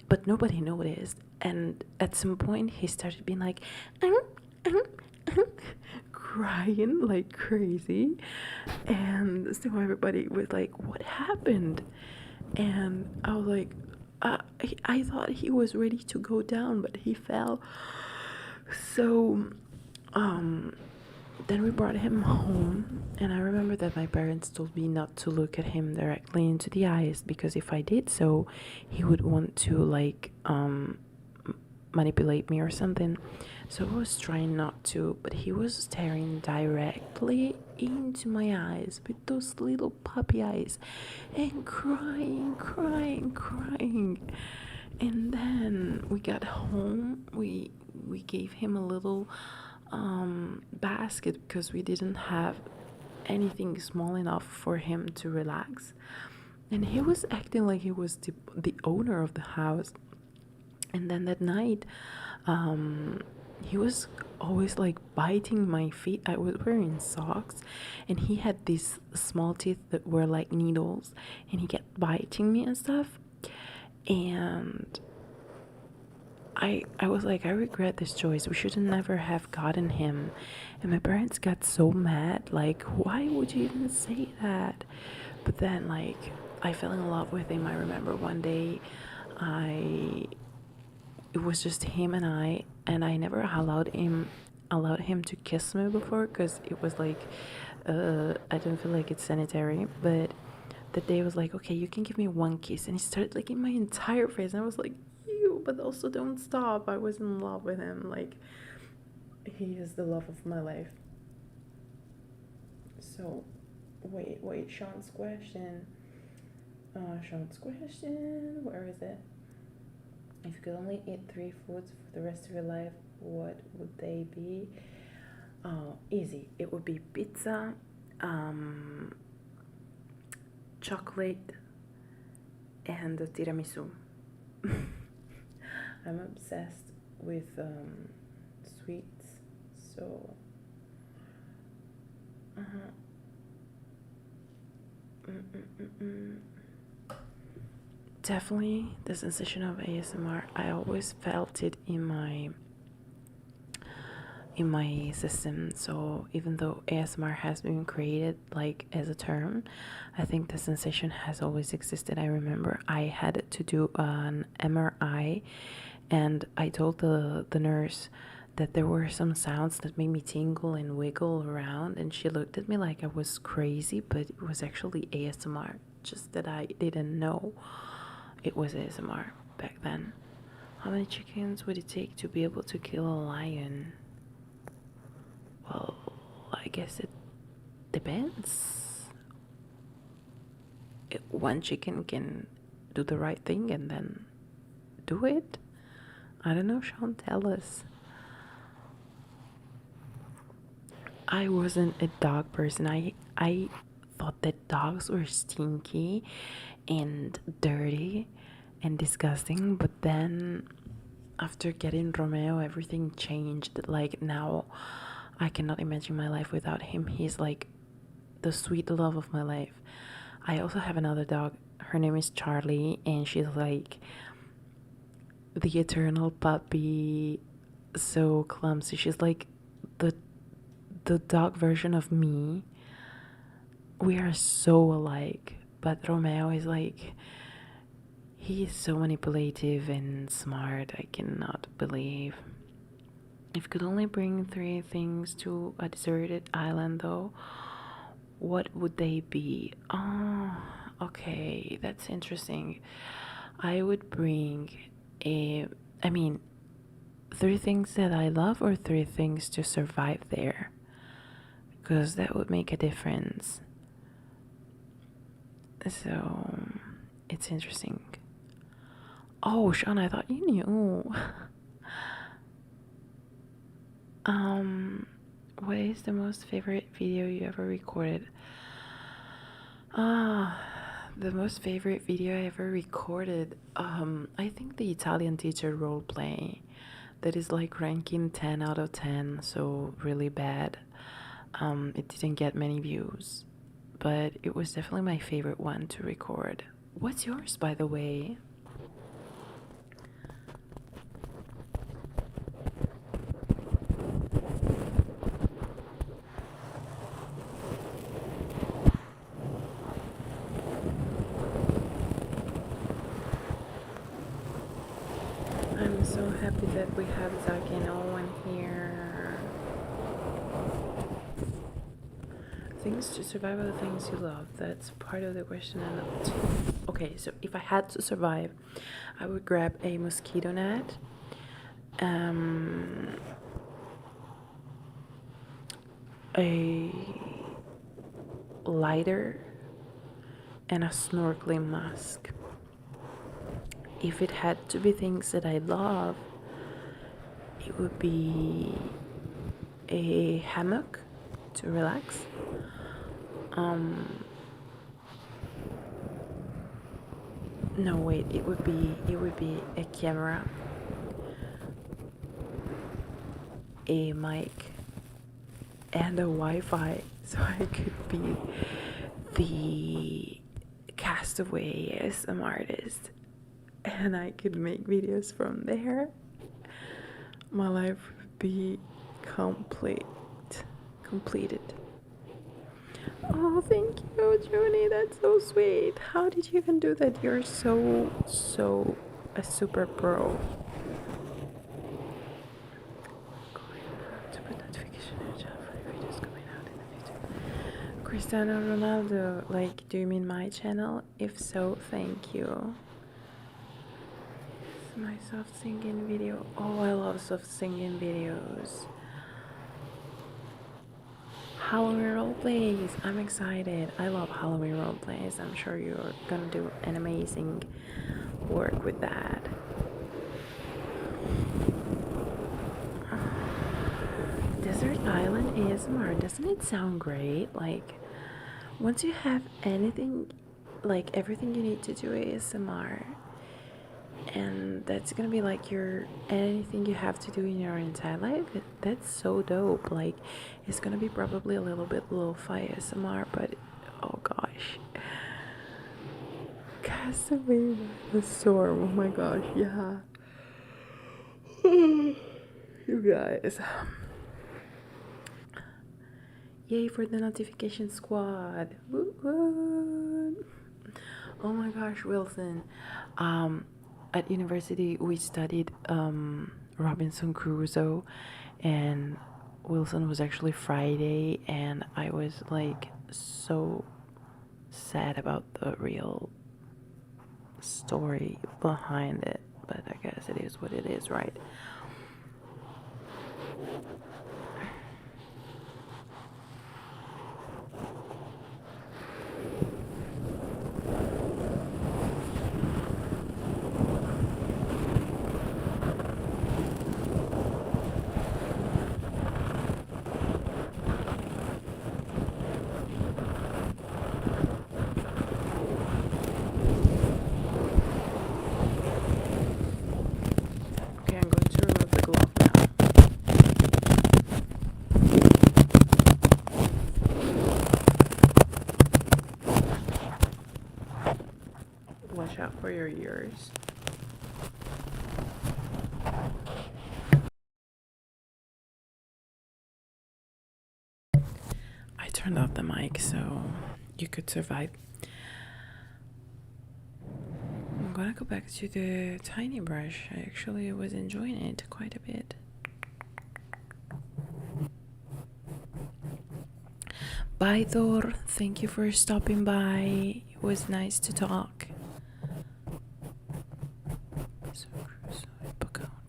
but nobody noticed. And at some point, he started being like, crying like crazy. And so everybody was like, what happened? And I was like, I thought he was ready to go down, but he fell. So then we brought him home, and I remember that my parents told me not to look at him directly into the eyes, because if I did so, he would want to like manipulate me or something. So I was trying not to, but he was staring directly into my eyes with those little puppy eyes, and crying, crying, crying. And then we got home. We gave him a little basket, because we didn't have anything small enough for him to relax. And he was acting like he was the owner of the house. And then that night, he was always like biting my feet. I was wearing socks, and he had these small teeth that were like needles, and he kept biting me and stuff. And I was like, I regret this choice. We should never have gotten him. And my parents got so mad, like, why would you even say that? But then like I fell in love with him. I remember one day it was just him and I never allowed him to kiss me before, because it was like I don't feel like it's sanitary. But the day was like, okay, you can give me one kiss, and he started licking my entire face, and I was like, ew, but also don't stop. I was in love with him. Like, he is the love of my life. So wait, Sean's question, where is it? If you could only eat 3 foods for the rest of your life, what would they be? Oh, easy. It would be pizza, chocolate, and tiramisu. I'm obsessed with sweets, so definitely the sensation of ASMR. I always felt it in my system. So even though ASMR has been created like as a term, I think the sensation has always existed. I remember I had to do an MRI, and I told the nurse that there were some sounds that made me tingle and wiggle around, and she looked at me like I was crazy, but it was actually ASMR, just that I didn't know it was ASMR back then. How many chickens would it take to be able to kill a lion? Well, I guess it depends. One chicken can do the right thing and then do it. I don't know, Sean, tell us. I wasn't a dog person. I thought that dogs were stinky and dirty and disgusting, but then after getting Romeo, everything changed. Like, now I cannot imagine my life without him. He's like the sweet love of my life. I also have another dog. Her name is Charlie, and she's like the eternal puppy, so clumsy. She's like the dog version of me. We are so alike, but Romeo is like, he is so manipulative and smart. I cannot believe. If you could only bring 3 things to a deserted island, though, what would they be? Oh, okay, that's interesting. I would bring I mean, 3 things that I love, or 3 things to survive there, because that would make a difference. So it's interesting. Oh, Sean, I thought you knew. What is the most favorite video you ever recorded? The most favorite video I ever recorded, I think the Italian teacher roleplay. That is like ranking 10 out of 10, so really bad. It didn't get many views, but it was definitely my favorite one to record. What's yours, by the way? I'm so happy that we have Zach and Owen here. Things to survive are the things you love. That's part of the question. Okay, so if I had to survive, I would grab a mosquito net, a lighter, and a snorkeling mask. If it had to be things that I love, it would be a hammock to relax. No, wait, it would be a camera, a mic, and a Wi-Fi, so I could be the castaway ASMR artist, and I could make videos from there. My life would be completed. Oh, thank you, Junie. That's so sweet. How did you even do that? You're so a super pro. To put notification in the chat for videos coming out in the future. Cristiano Ronaldo, like, do you mean my channel? If so, thank you. My soft singing video. Oh, I love soft singing videos. Halloween roleplays. I'm excited. I love Halloween roleplays. I'm sure you're gonna do an amazing work with that. Desert Island ASMR. Doesn't it sound great? Like, once you have anything, like everything you need to do ASMR, and that's gonna be like your anything you have to do in your entire life, that's so dope. Like, it's gonna be probably a little bit lo-fi ASMR, but oh gosh, Castaway the Storm, oh my gosh, yeah. You guys, yay for the notification squad. Woo-woo. Oh my gosh, Wilson, at university we studied Robinson Crusoe, and Wilson was actually Friday, and I was like so sad about the real story behind it, but I guess it is what it is, right? for your ears. I turned off the mic so you could survive. I'm gonna go back to the tiny brush. I actually was enjoying it quite a bit. Bye, Thor. Thank you for stopping by. It was nice to talk. So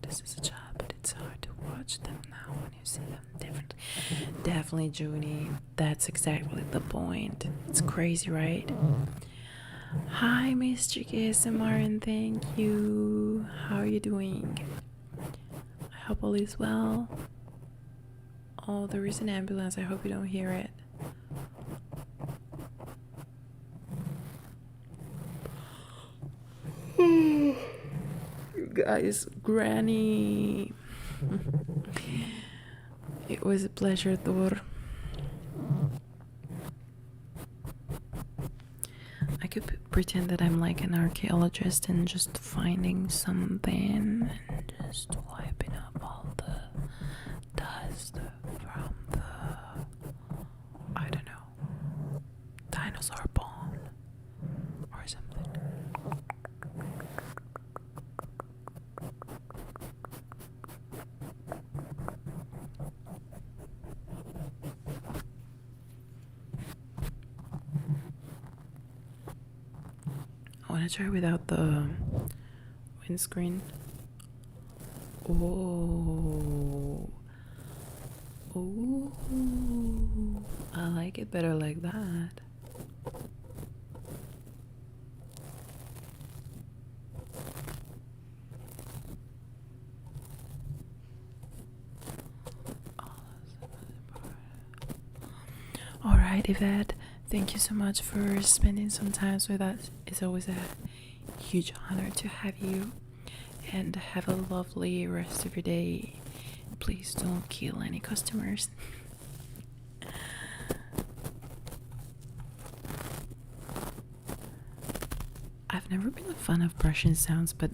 this is a job, but it's hard to watch them now when you see them differently. Definitely, Junie. That's exactly the point. It's crazy, right? Hi, Mr. ASMR, and thank you. How are you doing? I hope all is well. Oh, there is an ambulance. I hope you don't hear it. You guys, Granny. It was a pleasure, Thor. I could pretend that I'm like an archaeologist and just finding something and just wiping up all the dust from the, I don't know, dinosaur bone or something. I want to try without the windscreen. Oh, I like it better like that. All right, Yvette. Thank you so much for spending some time with us. It's always a huge honor to have you. And have a lovely rest of your day. Please don't kill any customers. I've never been a fan of brushing sounds, but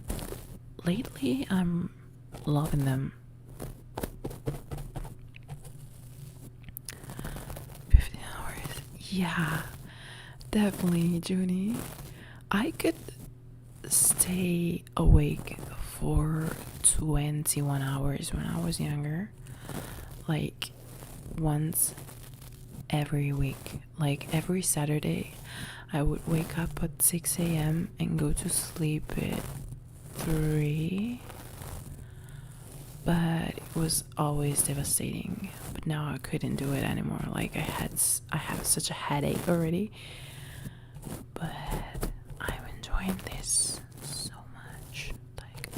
lately I'm loving them. 15 hours. Yeah, definitely, Junie. I could stay awake for 21 hours when I was younger, like once every week. Like every Saturday I would wake up at 6 a.m. and go to sleep at 3, but it was always devastating. But now I couldn't do it anymore. Like I have such a headache already, but I'm enjoying this so much. Like,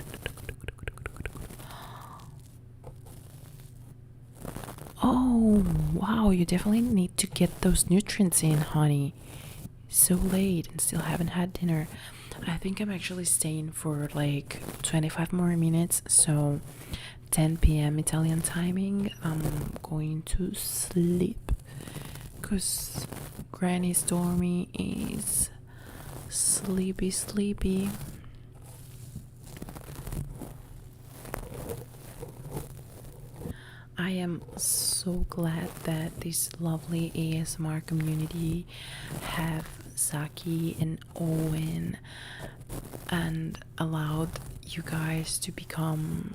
oh wow, you definitely need to get those nutrients in, honey. So late and still haven't had dinner. I think I'm actually staying for like 25 more minutes, so 10 p.m. Italian timing. I'm going to sleep because Granny Stormy is sleepy. I am so glad that this lovely ASMR community have Saki and Owen and allowed you guys to become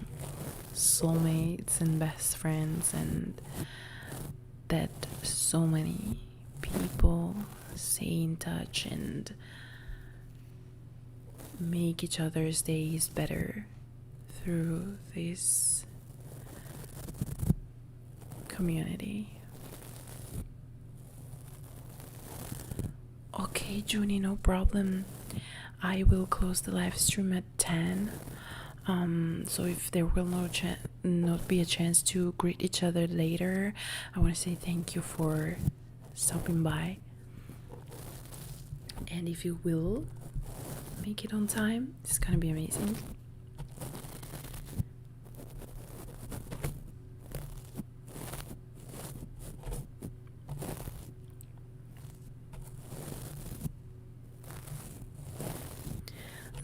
soulmates and best friends, and that so many people stay in touch and make each other's days better through this community. Okay, Junie, no problem. I will close the live stream at 10. So if there will not be a chance to greet each other later, I want to say thank you for stopping by. And if you will make it on time, it's gonna be amazing.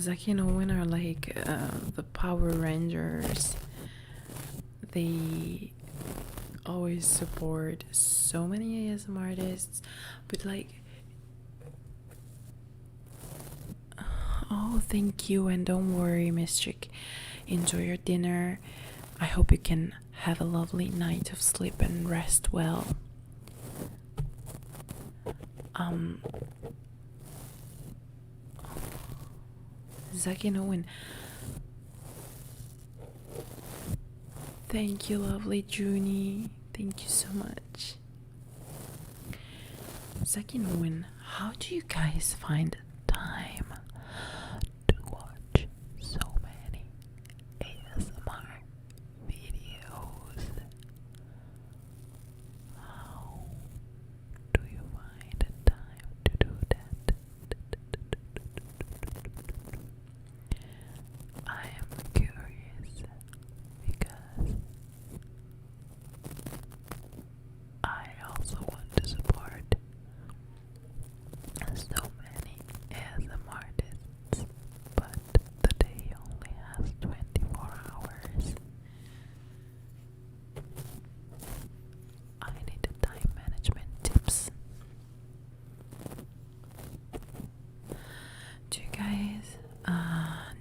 Zaki and Owen are like the Power Rangers. They always support so many ASM artists, but like, oh, thank you, and don't worry, Miss Chick. Enjoy your dinner. I hope you can have a lovely night of sleep and rest well. Zaki and Owen. Thank you, lovely Junie. Thank you so much. Zaki and Owen, how do you guys find time to watch so many ASMR videos? How do you find time to do that? I am curious because I also want to support so many ASM artists, but the day only has 24 hours. I need time management tips. Do you guys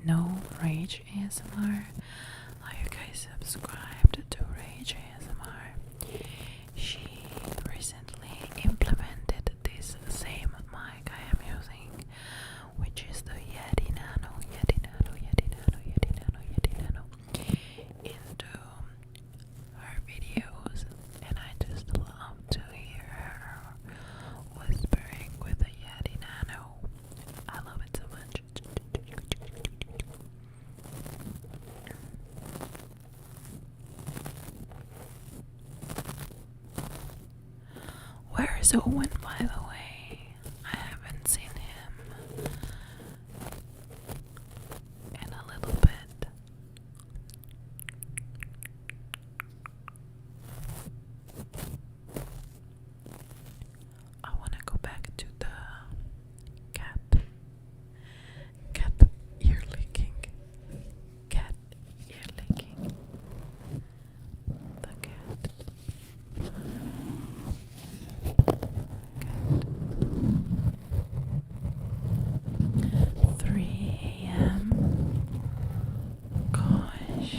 know Rage ASMR? Are you guys subscribed to Rage ASMR? She recently implemented this same mic I am using, which is the Yeti Nano, into her videos, and I just love to hear her whispering with the Yeti Nano. I love it so much. Where is Owen, by the way? I haven't seen him in a little bit. I want to go back to the cat ear licking. Cat ear licking. The cat. 3 a.m. Gosh.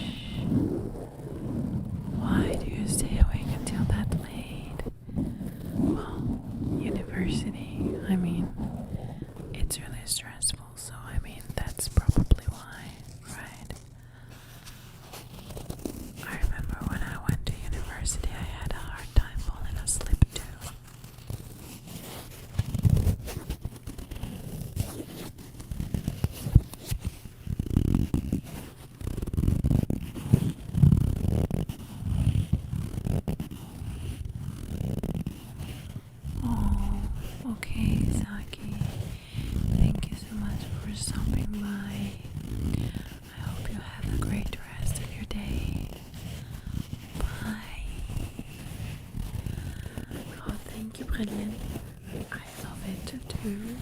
Why do you stay awake until that late? Well, university, I mean, it's really stressful, so I mean, that's probably why, right? I remember when I went to university, I had a hard time falling asleep too. Oh, okay, Zaki. Thank you so much for stopping by. I hope you have a great rest of your day. Bye. Oh, thank you, Brilliant. I love it too.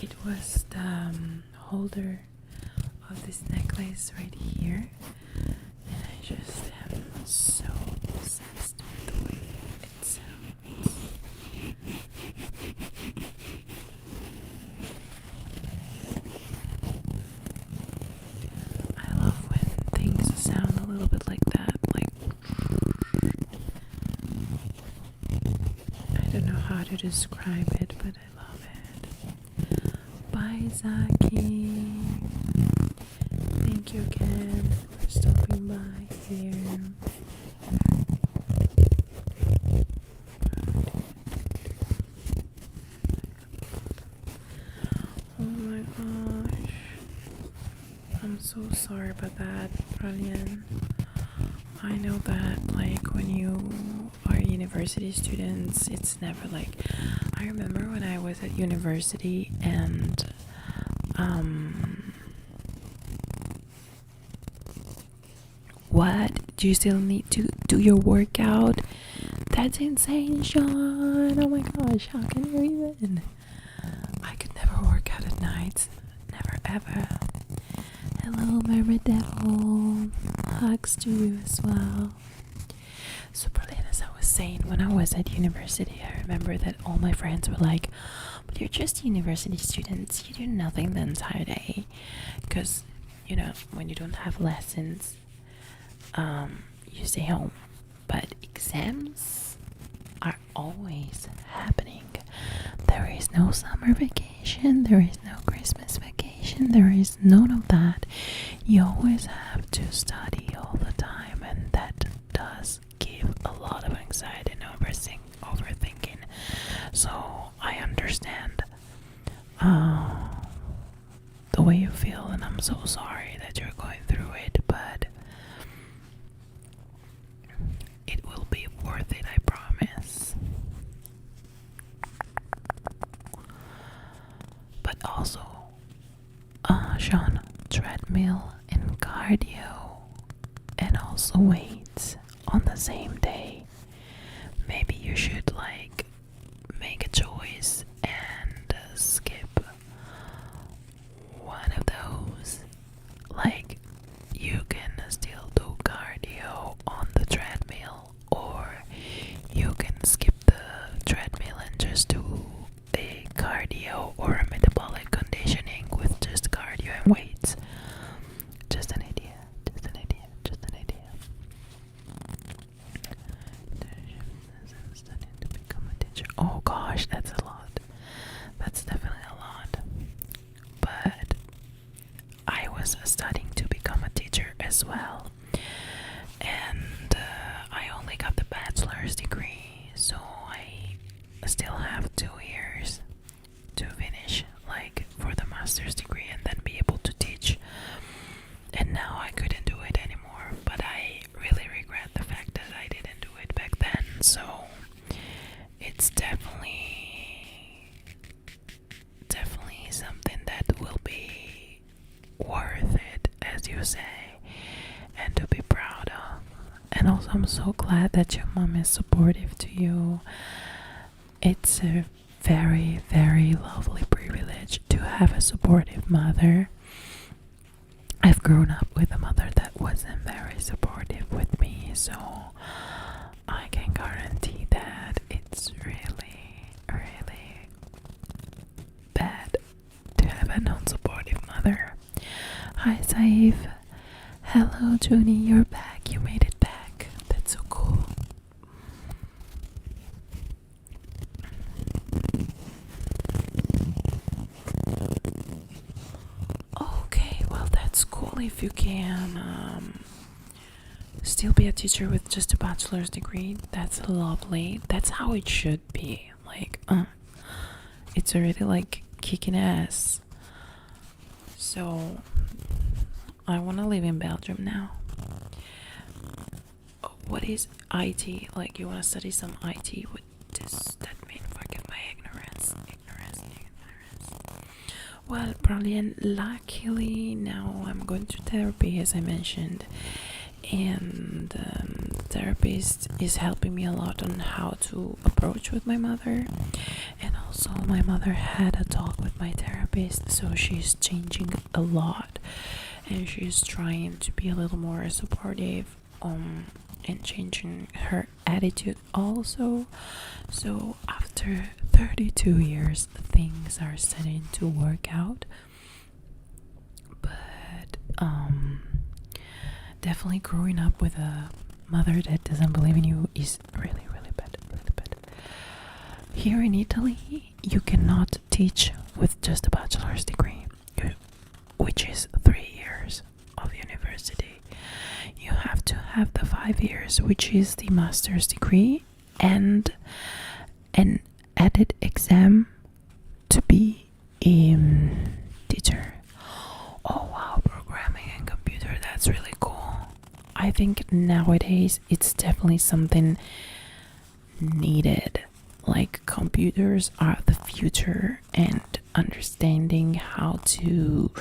It was the holder of this necklace right here, and I just am so obsessed with the way it sounds. I love when things sound a little bit like that, like, I don't know how to describe it, but I love it. Bye, Zaki. Thank you again for stopping by here. Oh my gosh. I'm so sorry about that, Brilliant. I know that, like, when you are university students, it's never like, I remember when I was at university and what? Do you still need to do your workout? That's insane, Sean. Oh my gosh, how can you even? I could never work out at night. Never ever. Hello, my red devil. Hugs to you as well. So Berlin, as I was saying, when I was at university, I remember that all my friends were like, but you're just university students, you do nothing the entire day. Because, you know, when you don't have lessons, you stay home. But exams are always happening. There is no summer vacation, there is no Christmas vacation, there is none of that. You always have to study all the time, and that does give a lot of anxiety and overthinking. So I understand the way you feel, and I'm so sorry that you're going through it, but it will be worth it, I promise. But also, Sean, treadmill and cardio and also weights on the same day. Maybe you should like make a choice and skip one of those. Like, you can still do cardio on the treadmill, or you can skip the treadmill and just do a cardio or a metabolic conditioning with just cardio and weights. Just an idea, just an idea, just an idea. Studying to become a teacher. Oh gosh, that's a lot. That's definitely a lot. But I was studying to become a teacher as well. And I only got the bachelor's degree, so I still have 2 years to finish, like, for the master's degree, and then be able to teach. And now I couldn't do it anymore, but I really regret the fact that I didn't do it back then. So it's definitely something that will be worth it, as you say, and to be proud of. And also, I'm so glad that your mom is supportive to you. It's a very, very lovely privilege to have a supportive mother. I've grown up with a mother that wasn't very supportive with me, so I can guarantee that it's really, really bad to have a non-supportive mother. Hi, Saif. Hello, Junie. You're back. You made it back. That's so cool. Okay, well, that's cool if you can still be a teacher with just a bachelor's degree. That's lovely. That's how it should be. Like, it's already like kicking ass. So I want to live in Belgium now. What is IT? Like, you want to study some IT? What does that mean? Forgive my ignorance. Well, probably, and luckily now I'm going to therapy, as I mentioned, and the therapist is helping me a lot on how to approach with my mother. And also, my mother had a talk with my therapist, so she's changing a lot, and she's trying to be a little more supportive and changing her attitude also. So after 32 years, things are starting to work out. But definitely growing up with a mother that doesn't believe in you is really, really bad, really bad. Here in Italy, you cannot teach with just a bachelor's degree, which is 3 years of university. You have to have the 5 years, which is the master's degree, and an added exam to be a teacher. Oh wow, programming and computer, that's really cool. I think nowadays it's definitely something needed. Like, computers are the future, and understanding how to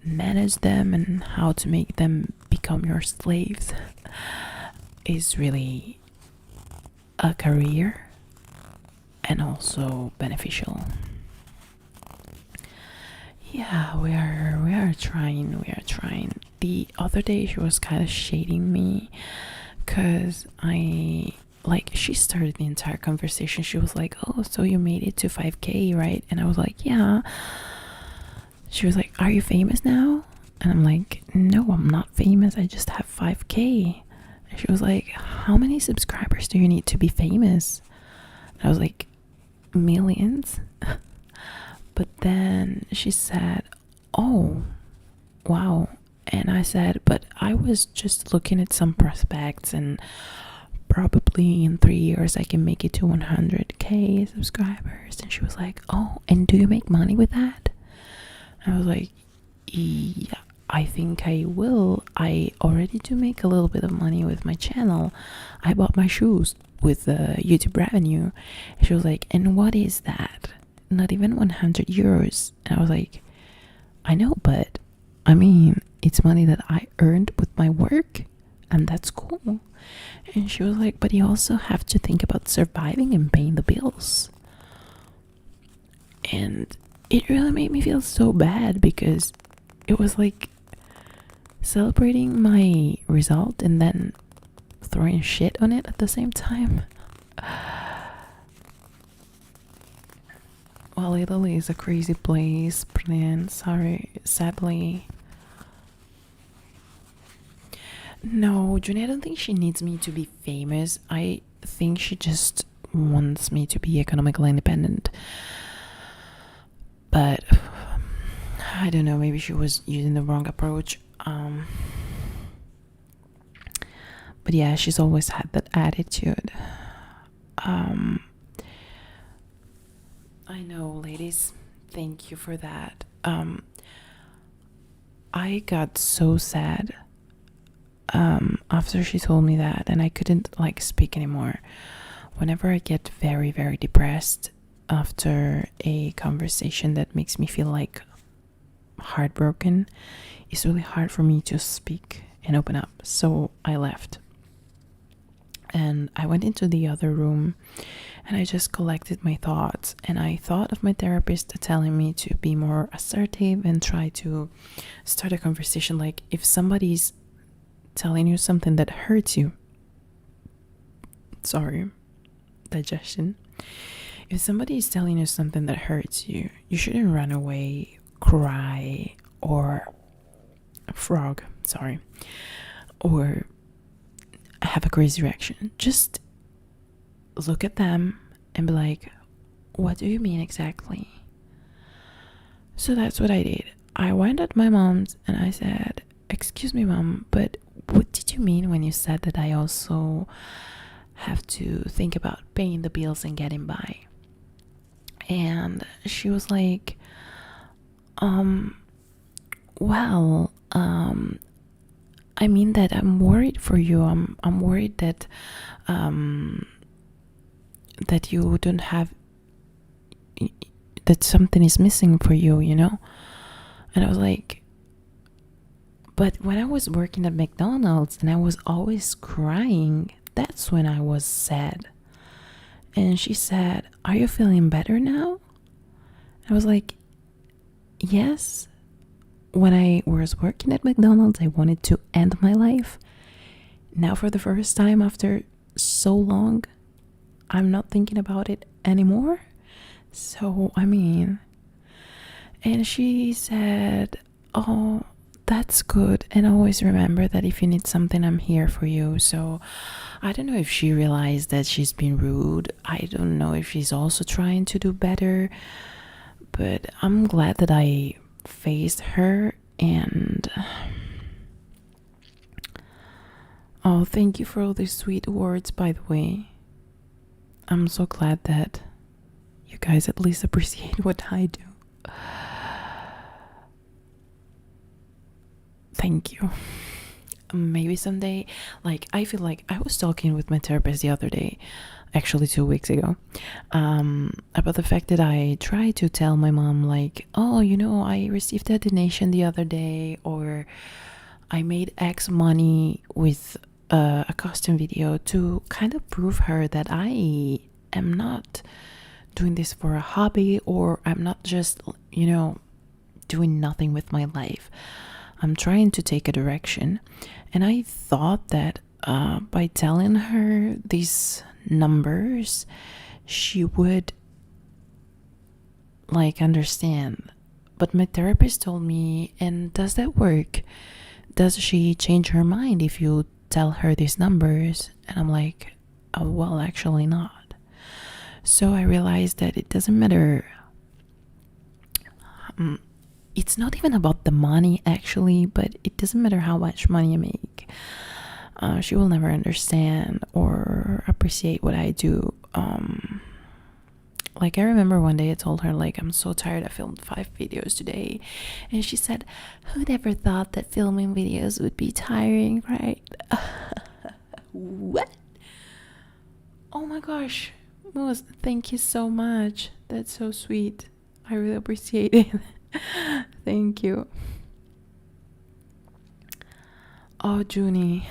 manage them and how to make them become your slaves is really a career and also beneficial. yeah, we are trying. The other day she was kind of shading me because she started the entire conversation. She was like, oh, so you made it to 5K, right? And I was like, yeah. She was like, are you famous now? And I'm like, no, I'm not famous, I just have 5K. And she was like, how many subscribers do you need to be famous? And I was like, millions. But then she said, oh, wow. And I said, but I was just looking at some prospects, and probably in 3 years I can make it to 100K subscribers. And she was like, oh, and do you make money with that? And I was like, yeah, I think I will. I already do make a little bit of money with my channel. I bought my shoes with the YouTube revenue. And she was like, and what is that? Not even 100 euros. And I was like, I know, but I mean, it's money that I earned with my work, and that's cool. And she was like, but you also have to think about surviving and paying the bills. And it really made me feel so bad, because it was like celebrating my result and then throwing shit on it at the same time. Well, Italy is a crazy place, Brilliant. Sorry, sadly. No, Junie, I don't think she needs me to be famous. I think she just wants me to be economically independent. But I don't know, maybe she was using the wrong approach. But yeah, she's always had that attitude. I know, ladies, thank you for that. I got so sad after she told me that, and I couldn't speak anymore. Whenever I get very, very depressed after a conversation that makes me feel like heartbroken, it's really hard for me to speak and open up. So I left, and I went into the other room, and I just collected my thoughts. And I thought of my therapist telling me to be more assertive and try to start a conversation. Like, if somebody's telling you something that hurts you, sorry, digestion. If somebody is telling you something that hurts you, you shouldn't run away, cry, or or have a crazy reaction. Just look at them and be like, what do you mean exactly? So that's what I did. I went at my mom's and I said, excuse me, mom, but what did you mean when you said that I also have to think about paying the bills and getting by? And she was like, well, I mean that I'm worried for you. I'm worried that that you don't have, that something is missing for you, you know? And I was like, but when I was working at McDonald's and I was always crying, that's when I was sad. And she said, are you feeling better now? I was like, yes. When I was working at McDonald's, I wanted to end my life. Now, for the first time after so long, I'm not thinking about it anymore. So, I mean, and she said, oh, that's good. And always remember that if you need something, I'm here for you. So I don't know if she realized that she's been rude. I don't know if she's also trying to do better. But I'm glad that I faced her. And oh, thank you for all these sweet words, by the way. I'm so glad that you guys at least appreciate what I do. Thank you. Maybe someday, I feel like I was talking with my therapist the other day, actually 2 weeks ago, about the fact that I try to tell my mom, oh, I received a donation the other day, or I made X money with a costume video, to kind of prove her that I am not doing this for a hobby, or I'm not just, doing nothing with my life. I'm trying to take a direction. And I thought that by telling her these numbers, she would like understand. But my therapist told me, and does that work? Does she change her mind if you tell her these numbers? And I'm like, oh, well, actually not. So I realized that it doesn't matter. It's not even about the money, actually, but it doesn't matter how much money I make. She will never understand or appreciate what I do. Like, I remember one day I told her, like, I'm so tired, I filmed 5 videos today. And she said, who'd ever thought that filming videos would be tiring, right? What? Oh my gosh. Moose, thank you so much. That's so sweet. I really appreciate it. Thank you. Oh, Junie,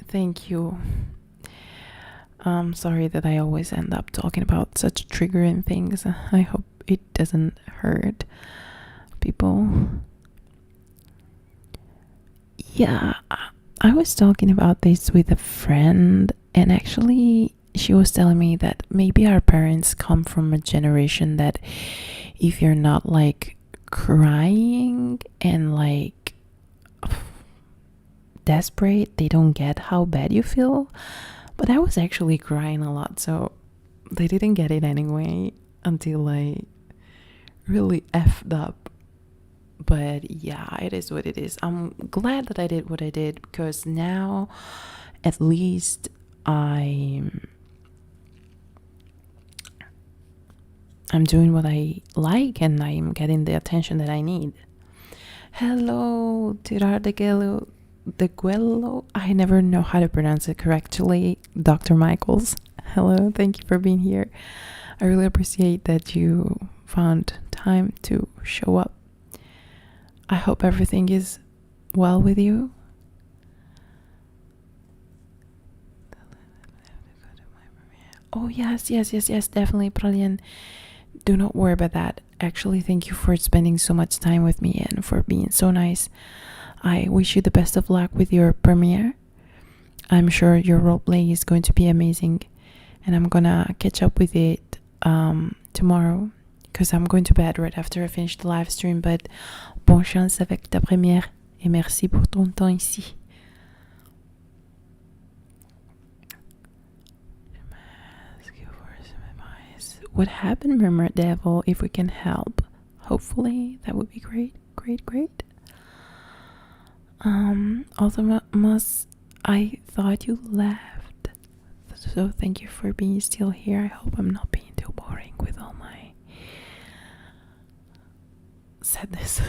thank you. I'm sorry that I always end up talking about such triggering things. I hope it doesn't hurt people. Yeah, I was talking about this with a friend, and actually she was telling me that maybe our parents come from a generation that if you're not like crying and like desperate, they don't get how bad you feel. But I was actually crying a lot, so they didn't get it anyway until I really effed up. But yeah, it is what it is. I'm glad that I did what I did, because now at least I'm doing what I like, and I'm getting the attention that I need. Hello, Tirar de Guello. I never know how to pronounce it correctly. Dr. Michaels. Hello, thank you for being here. I really appreciate that you found time to show up. I hope everything is well with you. Oh, yes, definitely, Pralian. Do not worry about that. Actually, thank you for spending so much time with me and for being so nice. I wish you the best of luck with your premiere. I'm sure your roleplay is going to be amazing, and I'm gonna catch up with it tomorrow, because I'm going to bed right after I finish the live stream. But bonne chance avec ta première, et merci pour ton temps ici. What happened, Murmur Devil? If we can help, hopefully that would be great. Although I thought you left, so thank you for being still here. I hope I'm not being too boring with all my sadness.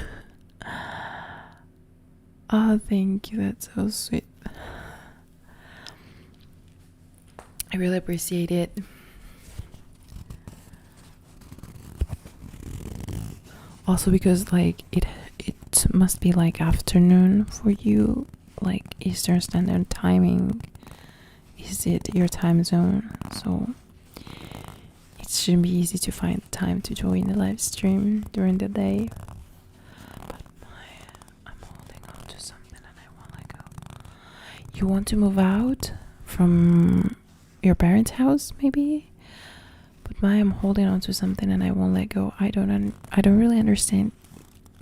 Oh, thank you, that's so sweet. I really appreciate it. Also, because like it must be like afternoon for you, like Eastern Standard Timing. Is it your time zone? So it shouldn't be easy to find time to join the live stream during the day. But I'm holding on to something and I won't let go. You want to move out from your parents' house, maybe? But I'm holding on to something and I won't let go. I don't really understand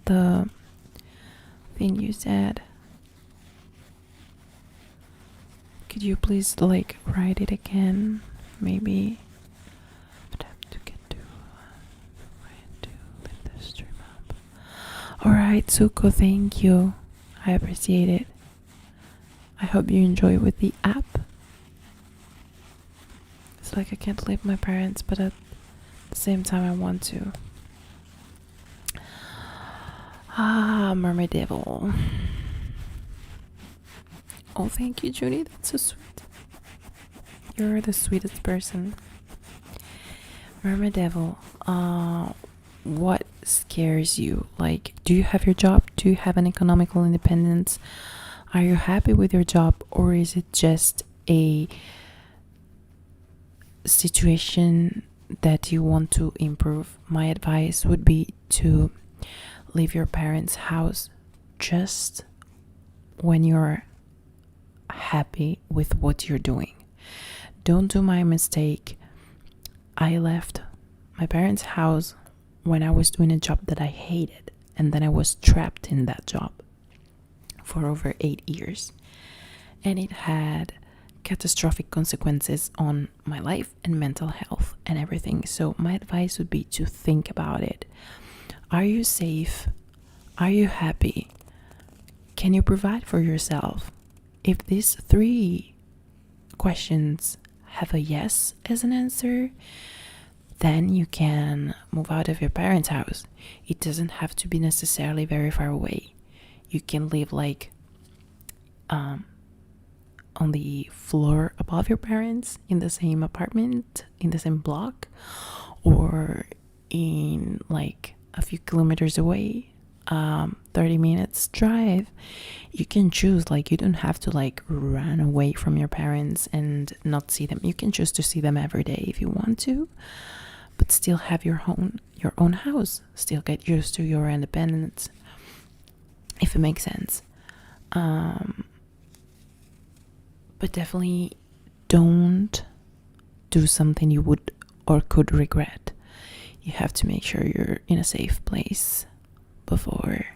the thing you said. Could you please like write it again? Maybe. But I have to get to lift the stream up. Alright, Suko, thank you. I appreciate it. I hope you enjoy with the app. It's like I can't leave my parents, but at the same time I want to. Mermaid Devil. Oh, thank you, Judy. That's so sweet. You're the sweetest person. Mermaid Devil, what scares you? Like, do you have your job? Do you have an economical independence? Are you happy with your job, or is it just a situation that you want to improve? My advice would be to leave your parents' house just when you're happy with what you're doing. Don't do my mistake. I left my parents' house when I was doing a job that I hated, and then I was trapped in that job for over 8 years, and it had catastrophic consequences on my life and mental health and everything. So my advice would be to think about it. Are you safe? Are you happy? Can you provide for yourself? If these 3 questions have a yes as an answer, then you can move out of your parents' house. It doesn't have to be necessarily very far away. You can live like on the floor above your parents, in the same apartment, in the same block, or in like a few kilometers away, 30 minutes drive. You can choose. Like, you don't have to like run away from your parents and not see them. You can choose to see them every day if you want to, but still have your own house. Still get used to your independence, if it makes sense. But definitely don't do something you would or could regret. You have to make sure you're in a safe place before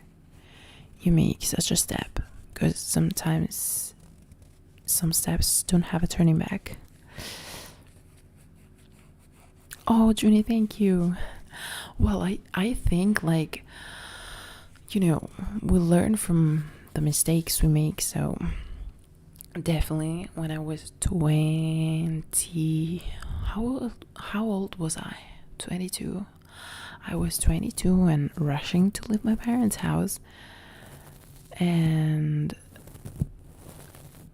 you make such a step, because sometimes some steps don't have a turning back. Oh, Junie, thank you. Well, I think, like, we learn from the mistakes we make. So definitely when I was 20, how old was I? 22. I was 22 and rushing to leave my parents' house, and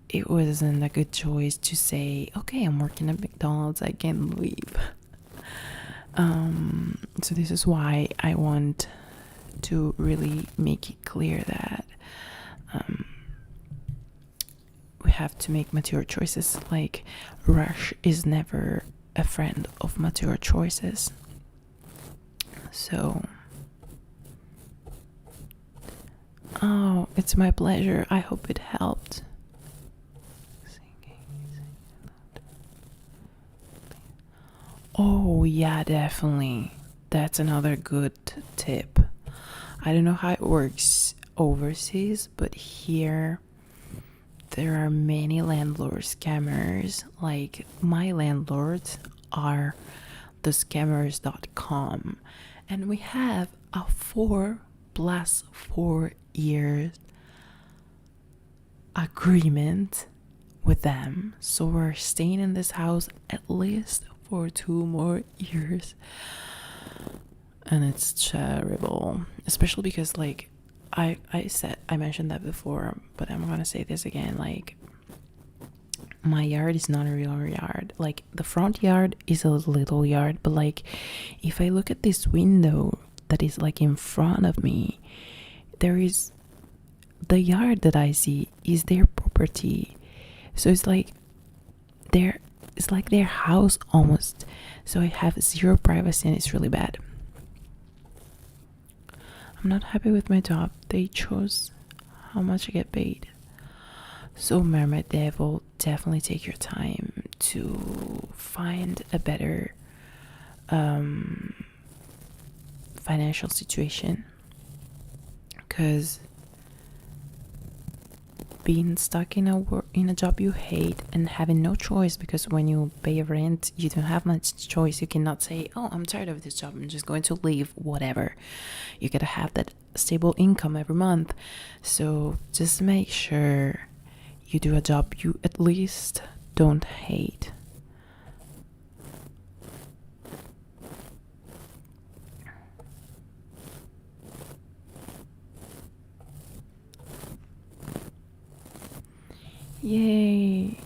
it wasn't a good choice to say, okay, I'm working at McDonald's, I can leave. So this is why I want to really make it clear that we have to make mature choices. Like, rush is never a friend of mature choices. So, oh, it's my pleasure. I hope it helped. Oh yeah, definitely. That's another good tip. I don't know how it works overseas, but here there are many landlord scammers. Like, my landlords are the scammers.com, and we have a 4+4 years agreement with them. So we're staying in this house at least for 2 more years, and it's terrible, especially because, like, I mentioned that before, but I'm gonna say this again. Like, my yard is not a real yard. Like, the front yard is a little yard, but like, if I look at this window that is like in front of me, there is the yard that I see is their property. So it's like their house almost. So I have zero privacy, and it's really bad. I'm not happy with my job. They chose how much I get paid. So, Mermaid Devil, definitely take your time to find a better financial situation, because being stuck in a job you hate and having no choice, because when you pay rent you don't have much choice. You cannot say, oh, I'm tired of this job, I'm just going to leave, whatever. You gotta have that stable income every month. So just make sure you do a job you at least don't hate. Yay!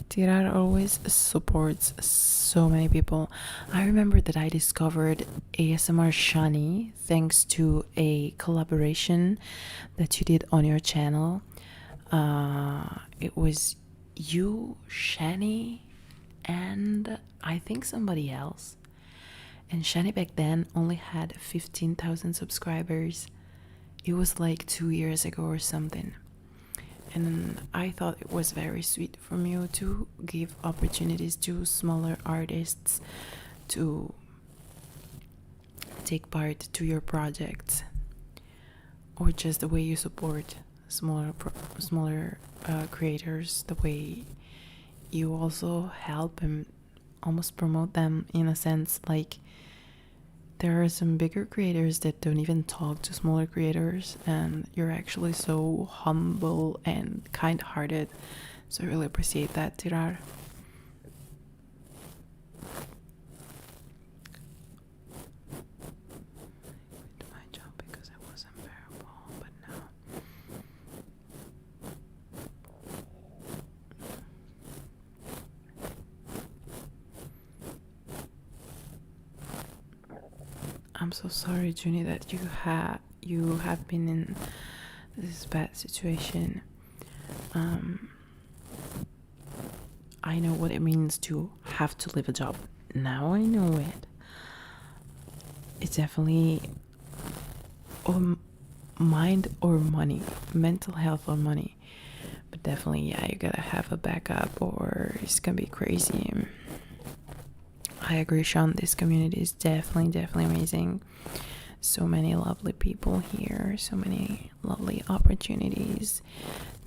Tirar always supports so many people. I remember that I discovered ASMR Shani thanks to a collaboration that you did on your channel. It was you, Shani, and I think somebody else. And Shani back then only had 15,000 subscribers. It was like 2 years ago or something. And I thought it was very sweet from you to give opportunities to smaller artists to take part to your projects, or just the way you support smaller creators, the way you also help and almost promote them in a sense. Like, there are some bigger creators that don't even talk to smaller creators, and you're actually so humble and kind-hearted. So I really appreciate that, Tirar. My job because I was unbearable, but now I'm so sorry, Junie, that you have been in this bad situation. I know what it means to have to leave a job. Now I know it. It's definitely mind or money, mental health or money. But definitely, yeah, you gotta have a backup or it's gonna be crazy. I agree, Sean. This community is definitely amazing. So many lovely people here, so many lovely opportunities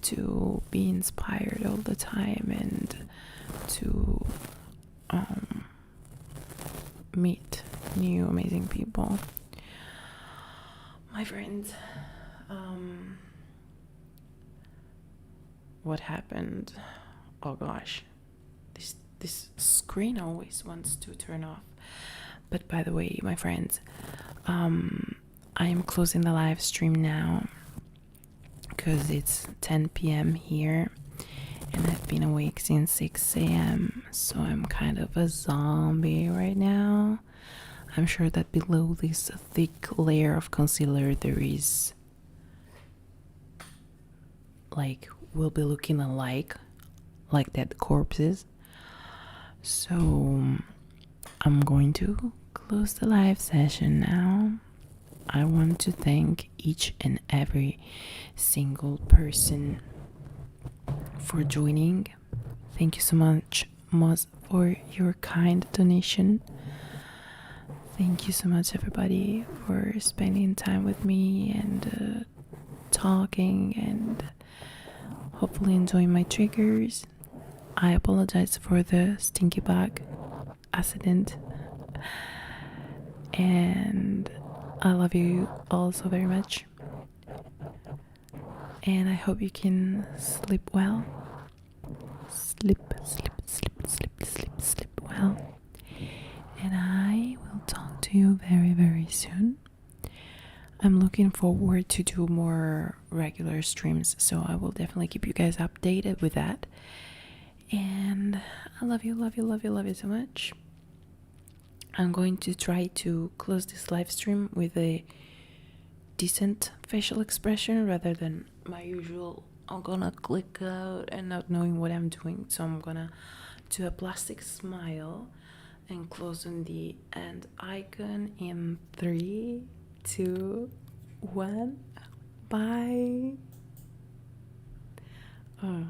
to be inspired all the time and to meet new amazing people. My friends, what happened? Oh gosh, this screen always wants to turn off. But by the way, my friends, I am closing the live stream now because it's 10 p.m. here and I've been awake since 6 a.m. So I'm kind of a zombie right now. I'm sure that below this thick layer of concealer there is, like, will be looking alike, like dead corpses. So I'm going to close the live session now. I want to thank each and every single person for joining. Thank you so much, Moz, for your kind donation. Thank you so much, everybody, for spending time with me and talking and hopefully enjoying my triggers. I apologize for the stinky bag accident, and I love you all so very much, and I hope you can sleep well. Sleep well, and I will talk to you very soon. I'm looking forward to do more regular streams, so I will definitely keep you guys updated with that. And I love you so much. I'm going to try to close this live stream with a decent facial expression rather than my usual I'm gonna click out and not knowing what I'm doing. So I'm gonna do a plastic smile and close on the end icon in 3, 2, 1. Bye. Oh.